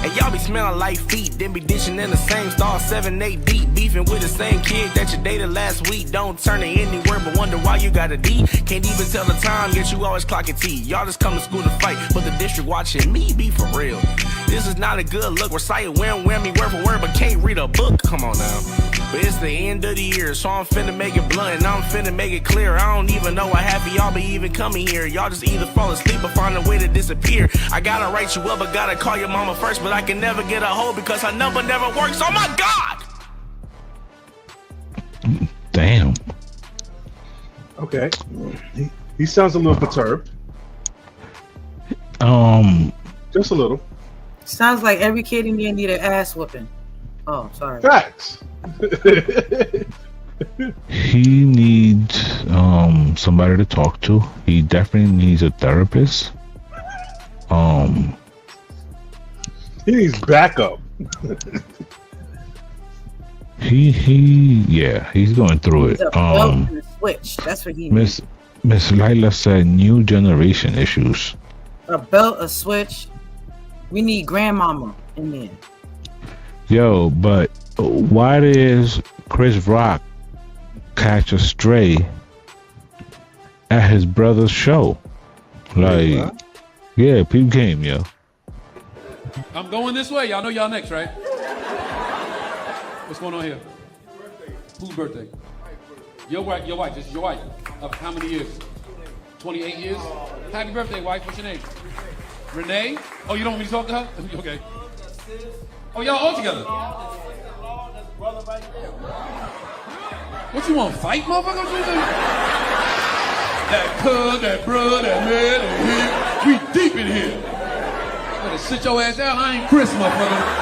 And y'all be smelling like feet, then be dishing in the same stall 7, 8 deep. Beefing with the same kid that you dated last week. Don't turn to any word but wonder why you got a D. Can't even tell the time, yet you always clocking T. Y'all just come to school to fight, but the district watching me be for real. This is not a good look, recite whammy word for word, but can't read a book. Come on now. But it's the end of the year, so I'm finna make it blunt and I'm finna make it clear. I don't even know why half of y'all be even coming here. Y'all just either fall asleep or find a way to disappear. I gotta write you up, but gotta call your mama first. But I can never get a hold because her number never works. Oh my God! Damn. Okay. He sounds a little perturbed. Just a little. Sounds like every kid in there need an ass whooping. Oh, sorry. Facts. He needs somebody to talk to. He definitely needs a therapist. He needs backup. He's going through it. He's a belt and a switch. That's what he needs. Miss Lila said new generation issues. A belt, a switch. We need grandmama in there. Yo, but why does Chris Rock catch a stray at his brother's show? Like, yeah, peep game, yo. I'm going this way. Y'all know y'all next, right? What's going on here? Whose birthday? Your wife. This is your wife. Of how many years? 28 years? Happy birthday, wife. What's your name? Renee? Oh, you don't want me to talk to her? Okay. Oh, y'all all together? What you want, fight, motherfucker? That cuz, that bruh, that man, that here. We deep in here. Better sit your ass down. I ain't Chris, motherfucker.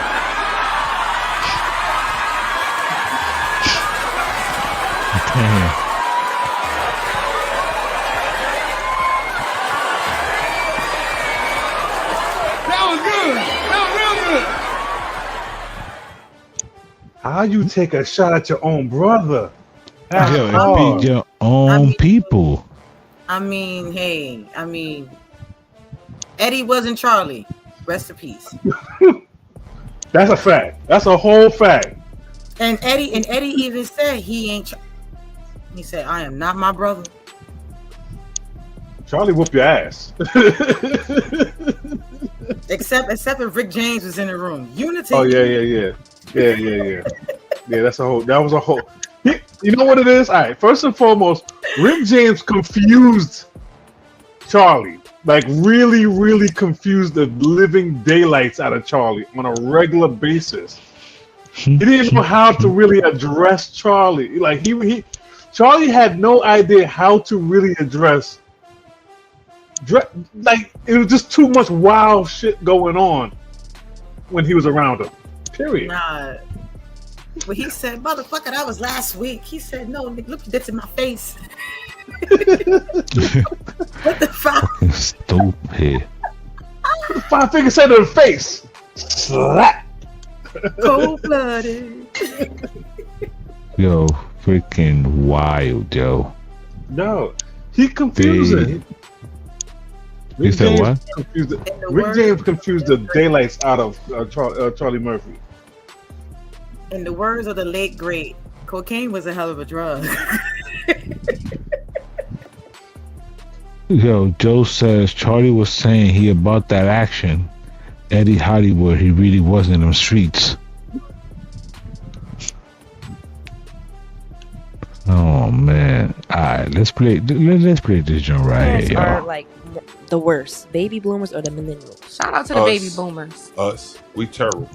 That was good. That was real good. How you take a shot at your own brother? Yo, it be your own people. I mean, Eddie wasn't Charlie. Rest in peace. That's a fact. That's a whole fact. And Eddie even said he ain't. He said, "I am not my brother." Charlie whooped your ass. except if Rick James was in the room. Unity. Oh yeah. That was a whole. You know what it is? All right. First and foremost, Rick James confused Charlie. Like really, really confused the living daylights out of Charlie on a regular basis. He didn't know how to really address Charlie. Like Charlie had no idea how to really address. Like it was just too much wild shit going on when he was around him. Period. Nah. Well, he said, "Motherfucker, that was last week." He said, "No, look, that's in my face." What the fuck? Stupid. 5 fingers said to the face. Slap. Cold-blooded. Yo, freaking wild, yo. No, he confused it. You said what? Rick James confused the daylights out of Charlie Murphy. In the words of the late great, cocaine was a hell of a drug. Yo, Joe says Charlie was saying he about that action. Eddie Hollywood, he really was in them streets. Oh man! All right, let's play this joint right here, are y'all. like the worst, baby boomers or the millennials? Shout out to the baby boomers. Us, we terrible.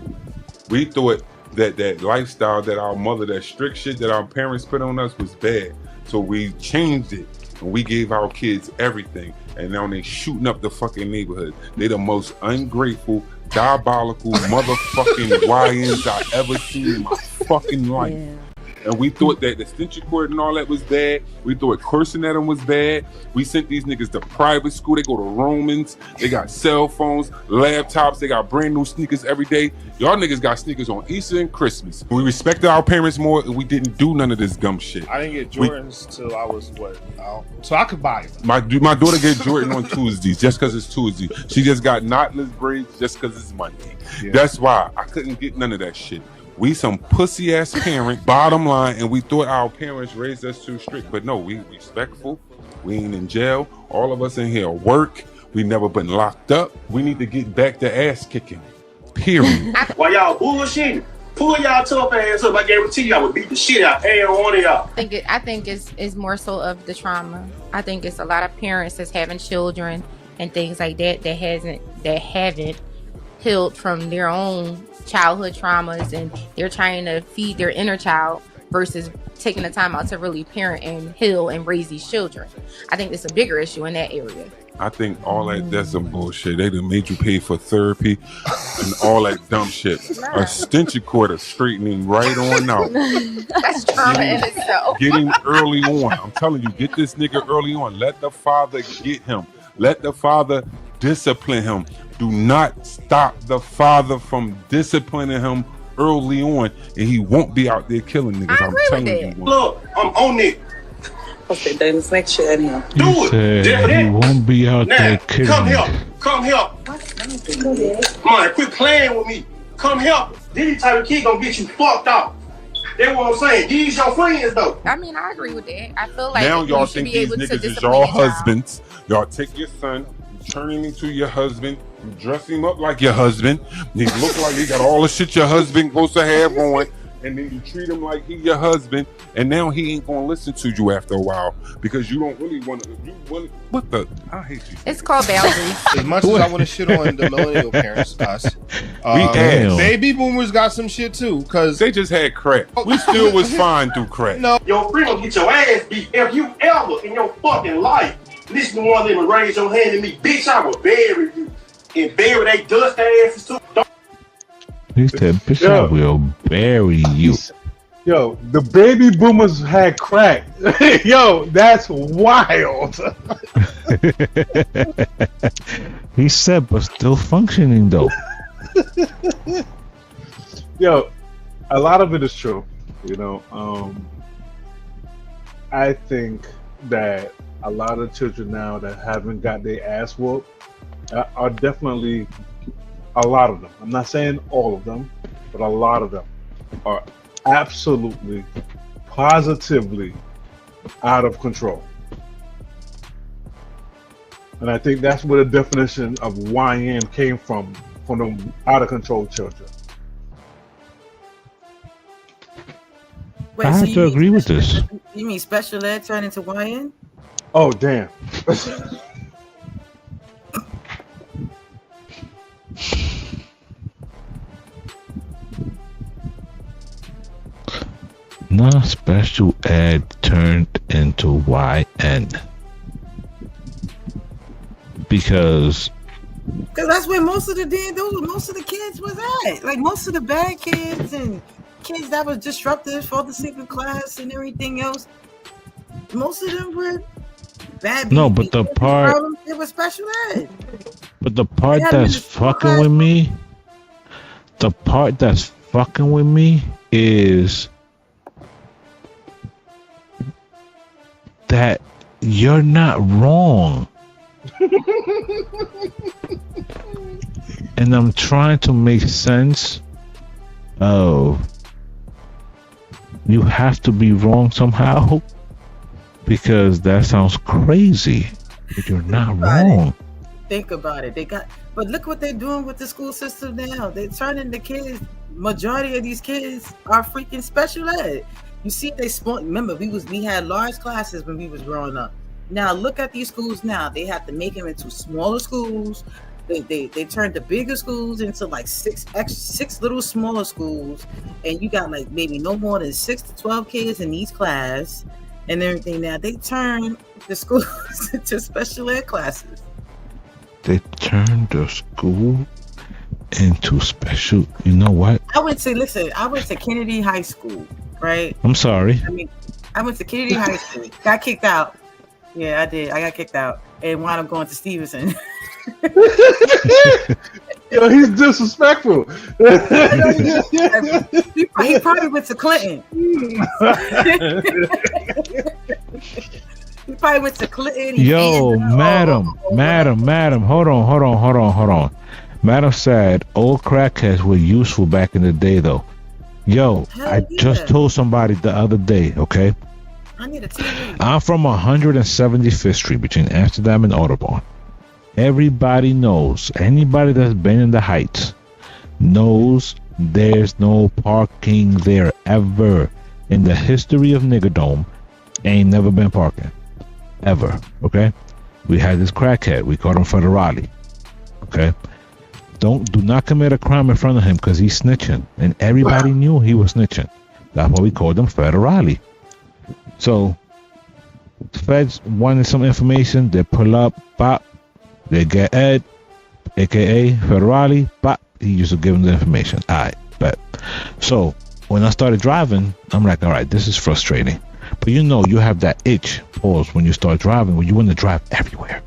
We thought that lifestyle, that our mother, that strict shit that our parents put on us was bad. So we changed it and we gave our kids everything. And now they shooting up the fucking neighborhood. They the most ungrateful, diabolical motherfucking YNs I ever seen in my fucking life. Yeah. And we thought that the extension cord and all that was bad. We thought cursing at them was bad. We sent these niggas to private school. They go to Romans. They got cell phones, laptops. They got brand new sneakers every day. Y'all niggas got sneakers on Easter and Christmas. We respected our parents more, and we didn't do none of this dumb shit. I didn't get Jordans till I was so I could buy them. My daughter get Jordan on Tuesdays just because it's Tuesday. She just got knotless braids just because it's Monday. Yeah. That's why I couldn't get none of that shit. We some pussy ass parent, bottom line, and we thought our parents raised us too strict. But no, we respectful. We ain't in jail. All of us in here work. We never been locked up. We need to get back to ass kicking. Period. While y'all bullshitting, pull y'all tough ass up. I guarantee you I would beat the shit out of every one of y'all. I think it's more so of the trauma. I think it's a lot of parents that's having children and things like that that haven't healed from their own childhood traumas, and they're trying to feed their inner child versus taking the time out to really parent and heal and raise these children. I think it's a bigger issue in that area. I think all that's some bullshit. They done made you pay for therapy and all that dumb shit. A extension cord is straightening right on out. That's trauma in itself. Getting early on. I'm telling you, get this nigga early on. Let the father get him. Let the father discipline him. Do not stop the father from disciplining him early on, and he won't be out there killing niggas. I'm telling you. Look, I'm on it. Okay, then let's make sure anyhow. Do it. He won't be out there killing. Come help. Come on, quit playing with me. Come help. This type of kid gonna get you fucked up. That's what I'm saying. These your friends though. I mean, I agree with that. I feel like now y'all you should think be these able to niggas is discipline y'all your child. husbands. Y'all take your son, you turn him into your husband, you dress him up like your husband. He look like he got all the shit your husband supposed to have on, and then you treat him like he your husband, and now he ain't gonna listen to you after a while because you don't really want to. What the? I hate you. It's called boundaries. As much as I want to shit on the millennial parents, us, baby boomers got some shit too, cause they just had crack. We still was fine through crack. No, your friend gonna get your ass beat if you ever in your fucking life listen to one of them and raise your hand at me, bitch. I will bury you and bury they dust asses too. He said, bitch, I will bury you. Yo, the baby boomers had crack. Yo, that's wild. He said, but still functioning though. Yo, a lot of it is true. You know, I think that a lot of children now that haven't got their ass whooped are definitely, a lot of them, I'm not saying all of them, but a lot of them are absolutely, positively out of control. And I think that's where the definition of YN came from the out of control children. I have to agree with this. You mean special ed turned into YN? Oh, damn. Non-special ed turned into YN. Because that's where most of the kids was at. Like most of the bad kids and kids that was disruptive for the secret class and everything else. Most of them were bad. No, but the part it was special ed. But the part that's fucking with me, is that you're not wrong. And I'm trying to make sense of you have to be wrong somehow, because that sounds crazy, but you're not wrong. Think about it. But look what they're doing with the school system now. They're turning the kids. Majority of these kids are freaking special ed. You see, remember we had large classes when we was growing up. Now look at these schools now. They have to make them into smaller schools. They turned the bigger schools into like six little smaller schools, and you got like maybe no more than 6 to 12 kids in each class and everything. Now they turn the schools into special ed classes. They turned the school into special. You know what? I went to Kennedy High School, right? I'm sorry. I went to Kennedy High School. Got kicked out. Yeah, I did. I got kicked out and wound up going to Stevenson. Yo, he's disrespectful. He probably went to Clinton. He probably went to Clinton. Yo, madam, hold on. Madam said old crackheads were useful back in the day, though. Yo, I just told somebody the other day, okay? I need a TV. I'm from 175th Street between Amsterdam and Audubon. Everybody knows, anybody that's been in the Heights knows there's no parking there ever. In the history of Niggerdome, ain't never been parking. Ever, okay? We had this crackhead. We called him Federale, okay? Do not commit a crime in front of him because he's snitching. And everybody knew he was snitching. That's why we called him Federale. So, the feds wanted some information. They pull up, bop. They get Ed, a.k.a. Federale, bop. He used to give them the information. All right, bet. So, when I started driving, I'm like, all right, this is frustrating. But you know, you have that itch, pause, when you start driving, when you want to drive everywhere.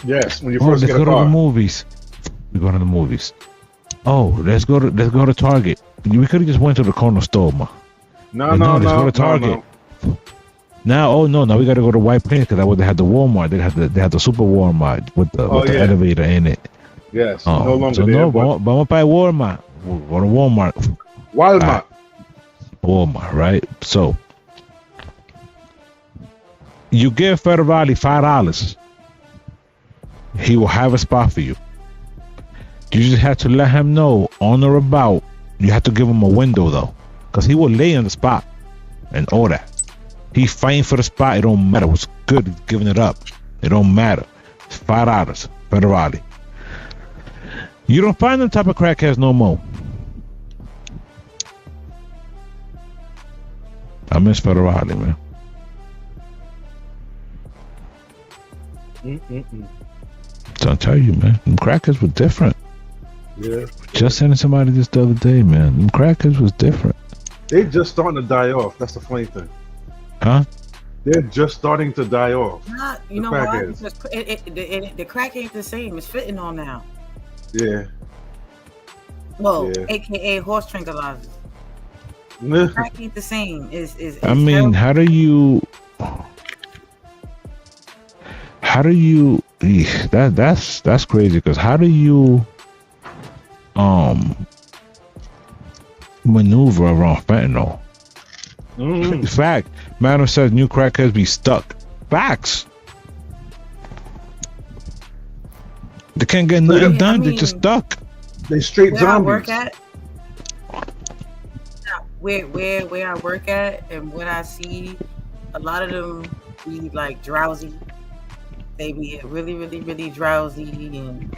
Yes, when you first get a car. Let's go to the movies. We go to the movies. Oh, let's go to Target. We could have just went to the corner store, ma. No, let's go to Target. Now we got to go to White Plains because I would have had the Walmart. They had the super Walmart with the elevator in it. Yes, no longer so there. Vamos para Walmart. We'll go to Walmart. Walmart, right? So you give Federale $5. He will have a spot for you. You just have to let him know on or about. You have to give him a window though, because he will lay on the spot and all that. He fighting for the spot. It don't matter. What's good is giving it up. It don't matter. It's $5. Federale. You don't find them type of crackheads no more. I miss Federale, man. So I tell you, man, them crackers were different. Yeah. Just sending somebody this the other day, man. Them crackers was different. They're just starting to die off. That's the funny thing. Huh? They're just starting to die off. You know why? Because the crack ain't the same. It's fentanyl now. Yeah. Well, AKA horse tranquilizers. Crack ain't the same. I mean, how do you? That's crazy because how do you maneuver around fentanyl? In fact, Madam says new crackheads be stuck. Facts. They can't get nothing done. They're just stuck. They straight where zombies. I work at, where I work at, and what I see, a lot of them be like drowsy. They be really, really, really drowsy, and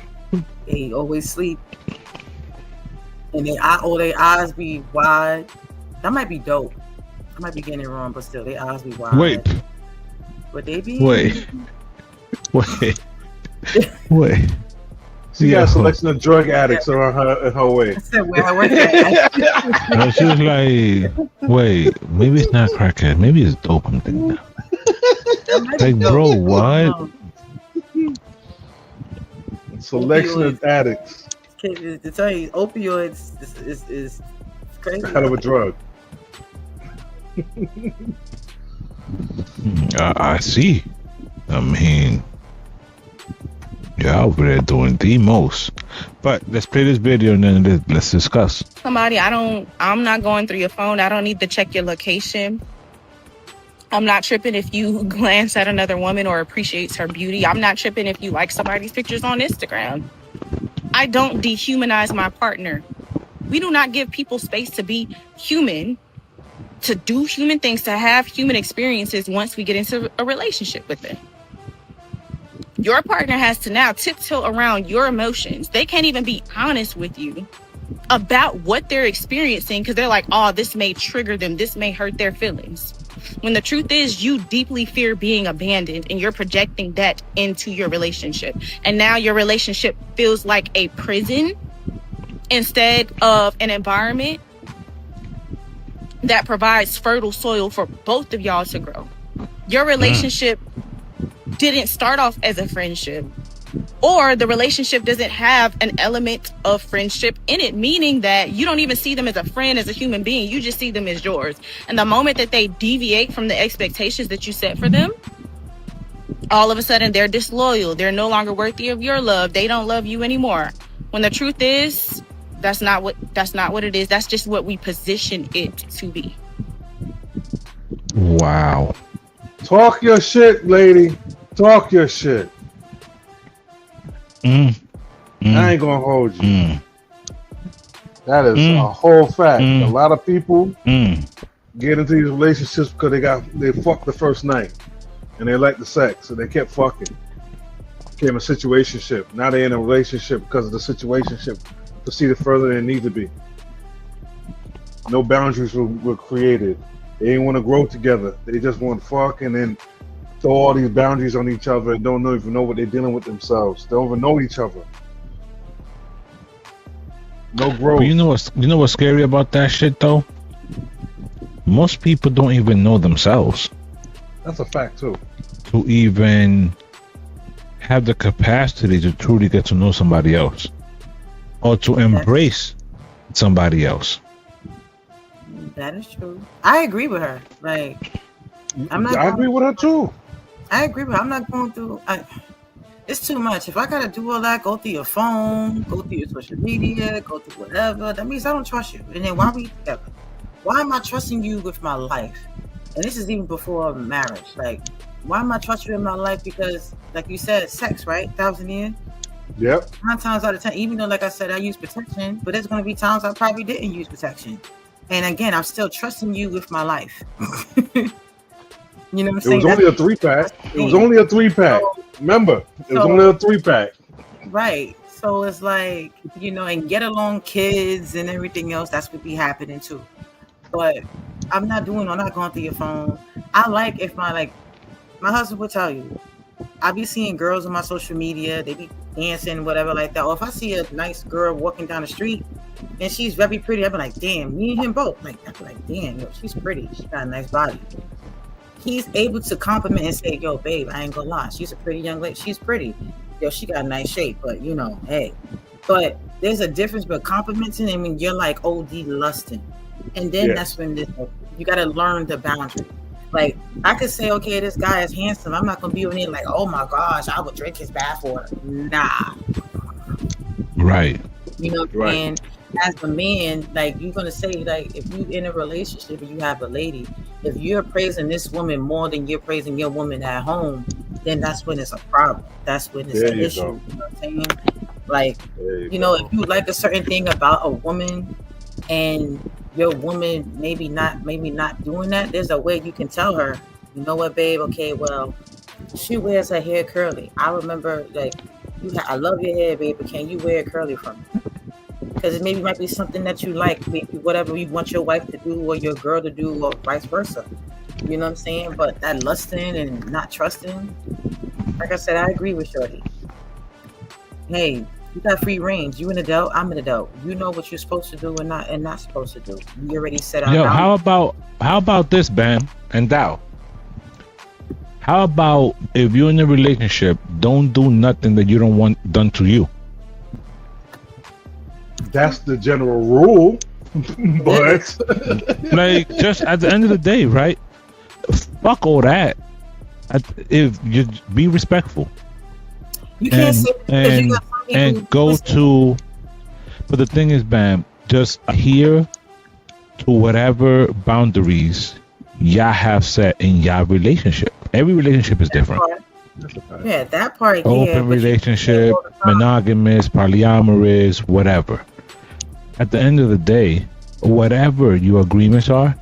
they always sleep. And their eyes be wide. That might be dope. I might be getting it wrong, but still, their eyes be wide. Wait. But they be. Wait. She got a selection of drug addicts around her way. I said where I work at. No, she was like, wait, maybe it's not crackhead. Maybe it's dope. I'm thinking now. Like, bro, what? Selection of addicts. To tell you, opioids is crazy. Kind of a drug. I see. I mean, you're out there doing the most. But let's play this video and then let's discuss. Somebody, I'm not going through your phone. I don't need to check your location. I'm not tripping if you glance at another woman or appreciates her beauty. I'm not tripping if you like somebody's pictures on Instagram. I don't dehumanize my partner. We do not give people space to be human, to do human things, to have human experiences once we get into a relationship with them. Your partner has to now tiptoe around your emotions. They can't even be honest with you about what they're experiencing because they're like, oh, this may trigger them. This may hurt their feelings. When the truth is, you deeply fear being abandoned and you're projecting that into your relationship. And now your relationship feels like a prison instead of an environment that provides fertile soil for both of y'all to grow. Your relationship didn't start off as a friendship, or the relationship doesn't have an element of friendship in it, meaning that you don't even see them as a friend, as a human being. You just see them as yours. And the moment that they deviate from the expectations that you set for them, all of a sudden they're disloyal. They're no longer worthy of your love. They don't love you anymore. When the truth is, that's not what it is. That's just what we position it to be. Wow. Talk your shit, lady. Talk your shit. I ain't gonna hold you. That is a whole fact. A lot of people get into these relationships because they fucked the first night and they like the sex, so they kept fucking. Became a situationship. Now they're in a relationship because of the situationship proceeded further than it needed to be. No boundaries were created. They didn't want to grow together. They just want to fuck and then throw all these boundaries on each other and don't even know what they're dealing with themselves. They don't even know each other. No growth. But you know what's scary about that shit though? Most people don't even know themselves. That's a fact too. To even have the capacity to truly get to know somebody else, or to embrace somebody else. That is true. I agree with her. Like, I agree with her too. I agree with her. I'm not going through. It's too much. If I gotta do all that, go through your phone, go through your social media, go through whatever, that means I don't trust you. And then why are we together? Why am I trusting you with my life? And this is even before marriage. Like, why am I trusting you in my life? Because, like you said, sex, right? 1,000 years. Yep. 9 times out of 10, even though, like I said, I use protection, but there's going to be times I probably didn't use protection. And again, I'm still trusting you with my life. You know what I'm saying? It was only a 3-pack. It was only a 3-pack. Remember, it was only a 3-pack. Right. So it's like, you know, and get along kids and everything else, that's what be happening too. But I'm not going through your phone. I like if my husband will tell you, I be seeing girls on my social media, they be dancing, whatever like that. Or if I see a nice girl walking down the street and she's very pretty, I be like, damn, me and him both. Like, I be like, damn, yo, she's pretty. She got a nice body. He's able to compliment and say, yo, babe, I ain't gonna lie. She's a pretty young lady. She's pretty. Yo, she got a nice shape, but you know, hey. But there's a difference between complimenting and when you're like OD lusting. And then that's when you got to learn the boundary. Like, I could say, okay, this guy is handsome. I'm not going to be on it like, oh my gosh, I would drink his bathwater. Nah. Right. You know what I'm saying? As a man, like, you're going to say, like, if you're in a relationship and you have a lady, if you're praising this woman more than you're praising your woman at home, then that's when it's a problem. That's when it's an issue. You know what I'm saying? Like, you know, if you like a certain thing about a woman and your woman maybe not doing that, there's a way you can tell her, you know what, babe, okay, well, she wears her hair curly. I remember, like, I love your hair, babe, but can you wear it curly for me? Because it maybe might be something that you like, maybe whatever you want your wife to do or your girl to do or vice versa. You know what I'm saying? But that lusting and not trusting, like I said, I agree with Shorty. Hey, you got free range. You an adult, I'm an adult. You know what you're supposed to do and not supposed to do. You already set out. Yo, how about this, Bam and Dow? How about if you're in a relationship, don't do nothing that you don't want done to you? That's the general rule. But like, just at the end of the day, right? Fuck all that. If you be respectful. You can't say and go to, but the thing is, Bam, just adhere to whatever boundaries y'all have set in y'all relationship. Every relationship is different. Yeah, that part. Open relationship, monogamous, polyamorous, whatever. At the end of the day, whatever your agreements are,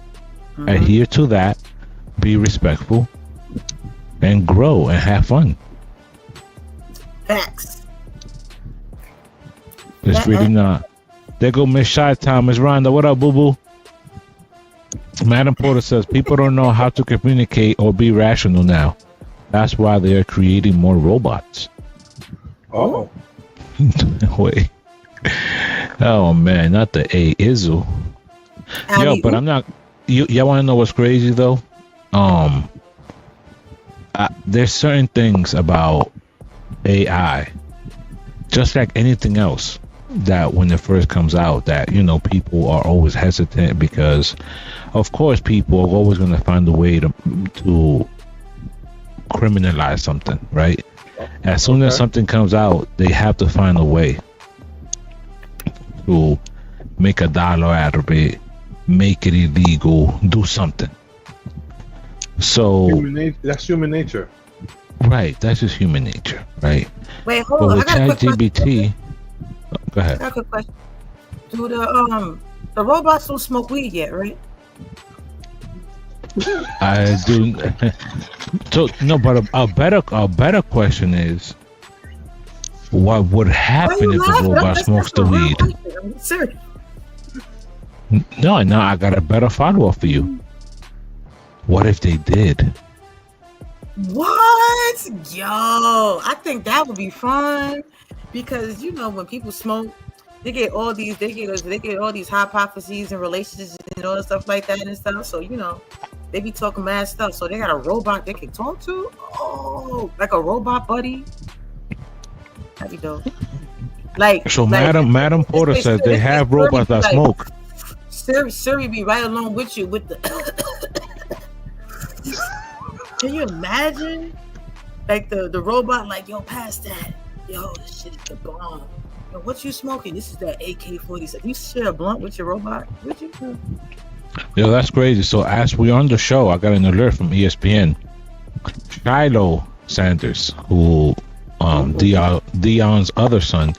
adhere to that, be respectful, and grow and have fun. Facts. It's really not. There go Miss Shy Town. Miss Rhonda, what up, boo boo? Madam Porter says people don't know how to communicate or be rational now. That's why they are creating more robots. Oh. Wait. Oh man, not the A Izzle. Yo, but I'm not. Y'all want to know what's crazy though? There's certain things about AI, just like anything else, that when it first comes out, that people are always hesitant because, of course, people are always going to find a way to criminalize something, right? As soon as something comes out, they have to find a way to make $1 out of it, make it illegal, do something. So that's human nature. Right, that's just human nature, right? Wait, hold but on. With ChatGPT, go ahead. I got a quick question. Do the robots don't smoke weed yet, right? I do. So no, but a better question is, what would happen if the robot smokes the weed? I'm serious. No, I got a better follow-up for you. What if they did? What? Yo, I think that would be fun because when people smoke, they get all these hypotheses and relationships and all that stuff like that and stuff. So they be talking mad stuff. So they got a robot they can talk to. Oh, like a robot buddy. That'd be dope. Madam Porter says they have robots that smoke. Siri be right along with you with the. Can you imagine? Like the robot, like, yo, pass that. Yo, this shit is the bomb. Yo, what you smoking? This is that AK-47. You share a blunt with your robot? Would you? Yo, that's crazy. So as we're on the show, I got an alert from ESPN. Shiloh Sanders, who Dion's other son,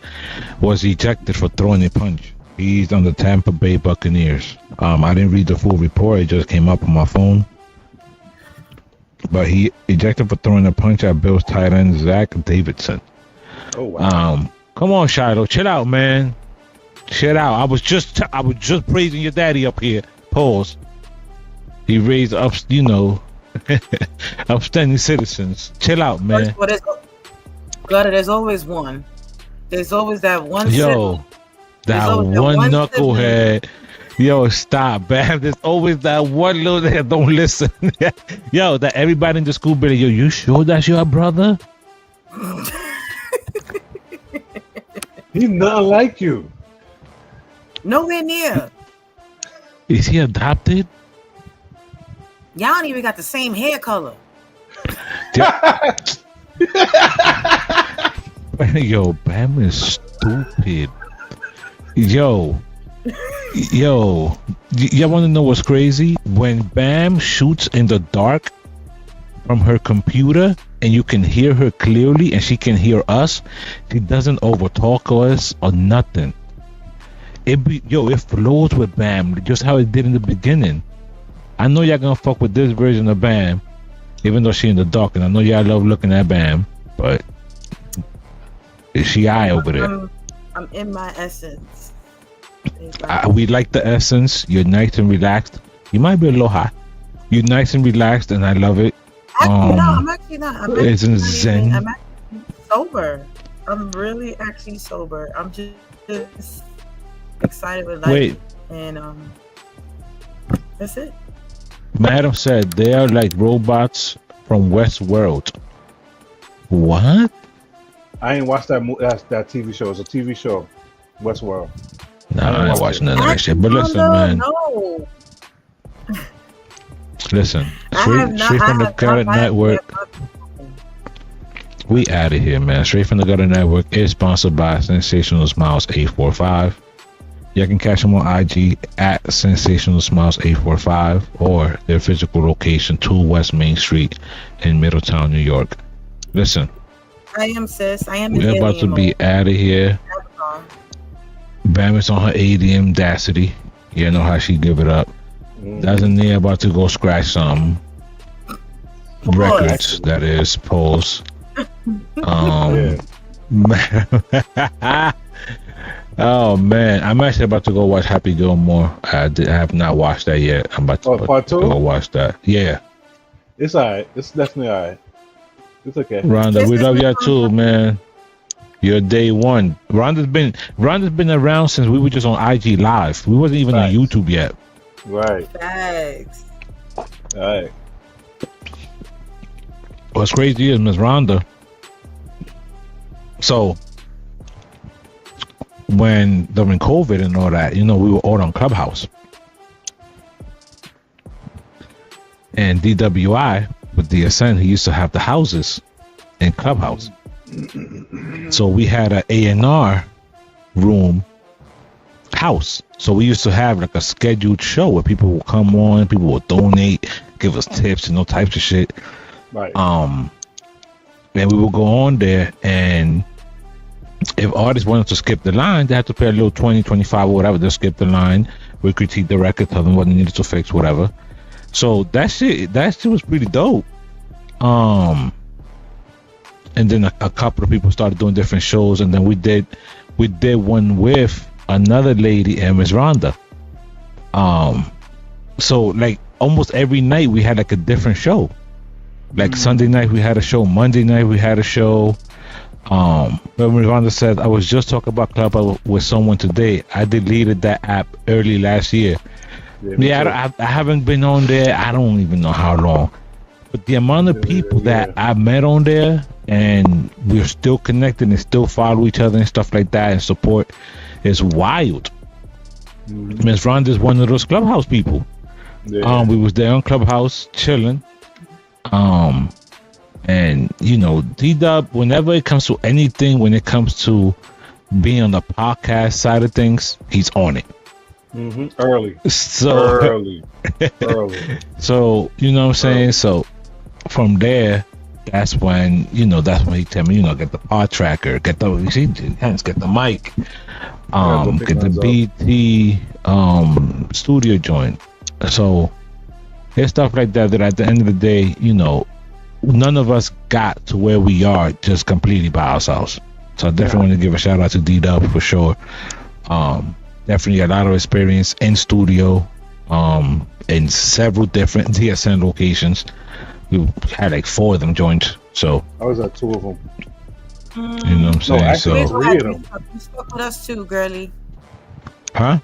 was ejected for throwing a punch. He's on the Tampa Bay Buccaneers. I didn't read the full report. It just came up on my phone. But he ejected for throwing a punch at Bills tight end Zach Davidson. Oh wow! Come on, Shiloh, chill out, man. Chill out. I was just praising your daddy up here. Pause. He raised up, upstanding citizens. Chill out, man. There's always one. There's always that one. Yo, that one knucklehead. Yo, stop, man. There's always that one little that don't listen. Yo, that everybody in the school building, yo, you sure that's your brother? He's not like you. Nowhere near. Is he adopted? Y'all don't even got the same hair color. Yo, Bam is stupid. Yo, y'all want to know what's crazy? When Bam shoots in the dark from her computer and you can hear her clearly and she can hear us, she doesn't overtalk us or nothing. It flows with Bam just how it did in the beginning. I know y'all gonna fuck with this version of Bam, even though she in the dark, and I know y'all love looking at Bam, but is she over there? I'm in my essence. We like the essence. You're nice and relaxed. You might be a little hot. You're nice and relaxed, and I love it. Actually, no, I'm actually not. It's in zen. I'm actually sober. I'm really actually sober. I'm just excited with life. Wait. And that's it. Madam said they are like robots from Westworld. What? I ain't watched that TV show. It's a TV show, Westworld. Nah, I ain't watching none of that shit. But listen, man. No. Listen, straight from the Gutter Network. We out of here, man. Straight from the Gutter Network is sponsored by Sensational Smiles 845. You can catch them on IG at Sensational Smiles 845 or their physical location 2 West Main Street in Middletown, New York. Listen, I am sis. I am. We're about to be out of here. Bam is on her ADM Dacity. You know how she give it up. Doesn't need about to go scratch some records. That is pause. Oh man, I'm actually about to go watch Happy Gilmore. I have not watched that yet. I'm about to go watch that. Yeah, it's alright. It's definitely alright. It's okay. Rhonda, we love y'all too, man. You're day one. Rhonda's been around since we were just on IG Live. We wasn't even on YouTube yet. Right. Thanks. Right. What's crazy is Miss Rhonda. So when during COVID and all that, we were all on Clubhouse. And DWI with the Ascent, he used to have the houses in Clubhouse. So we had an A&R room house. So we used to have like a scheduled show where people would come on, people would donate, give us tips and all types of shit. Right. And we would go on there, and if artists wanted to skip the line, they had to pay a little 20, 25 or whatever. They'll skip the line. We critique the record, tell them what they needed to fix, whatever. So that shit was pretty dope. And then a couple of people started doing different shows, and then we did one with another lady and Miss Rhonda. So like almost every night we had like a different show. Like Sunday night we had a show, Monday night we had a show. But Miss Rhonda said, I was just talking about Clubhouse with someone today. I deleted that app early last year. I haven't been on there. I don't even know how long. But the amount of people that I met on there, and we're still connected and still follow each other and stuff like that and support, is wild. Miss Rhonda is one of those Clubhouse people. We was there on Clubhouse chilling. And D-Dub, whenever it comes to anything, when it comes to being on the podcast side of things, he's on it. Early. So early. So you know what I'm saying. So from there, that's when he tell me, get the pod tracker, get the mic, get the BT studio joint. So there's stuff like that at the end of the day, none of us got to where we are just completely by ourselves. So I definitely want to give a shout out to D-Dub for sure. Definitely a lot of experience in studio, in several different DSN locations. We had like 4 of them joined. So I was at 2 of them. You know what I'm saying? Actually, 3 of them. You stuck with us too, girly. Huh?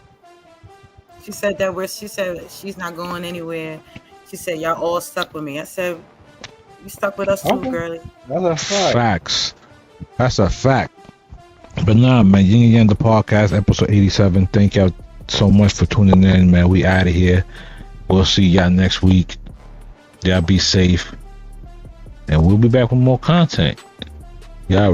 She said she said she's not going anywhere. She said y'all all stuck with me. I said you stuck with us too, girly. That's a fact. Facts. That's a fact. But nah, man, Yin Yang the podcast, episode 87. Thank y'all so much for tuning in, man. We out of here. We'll see y'all next week. Y'all be safe. And we'll be back with more content. Y'all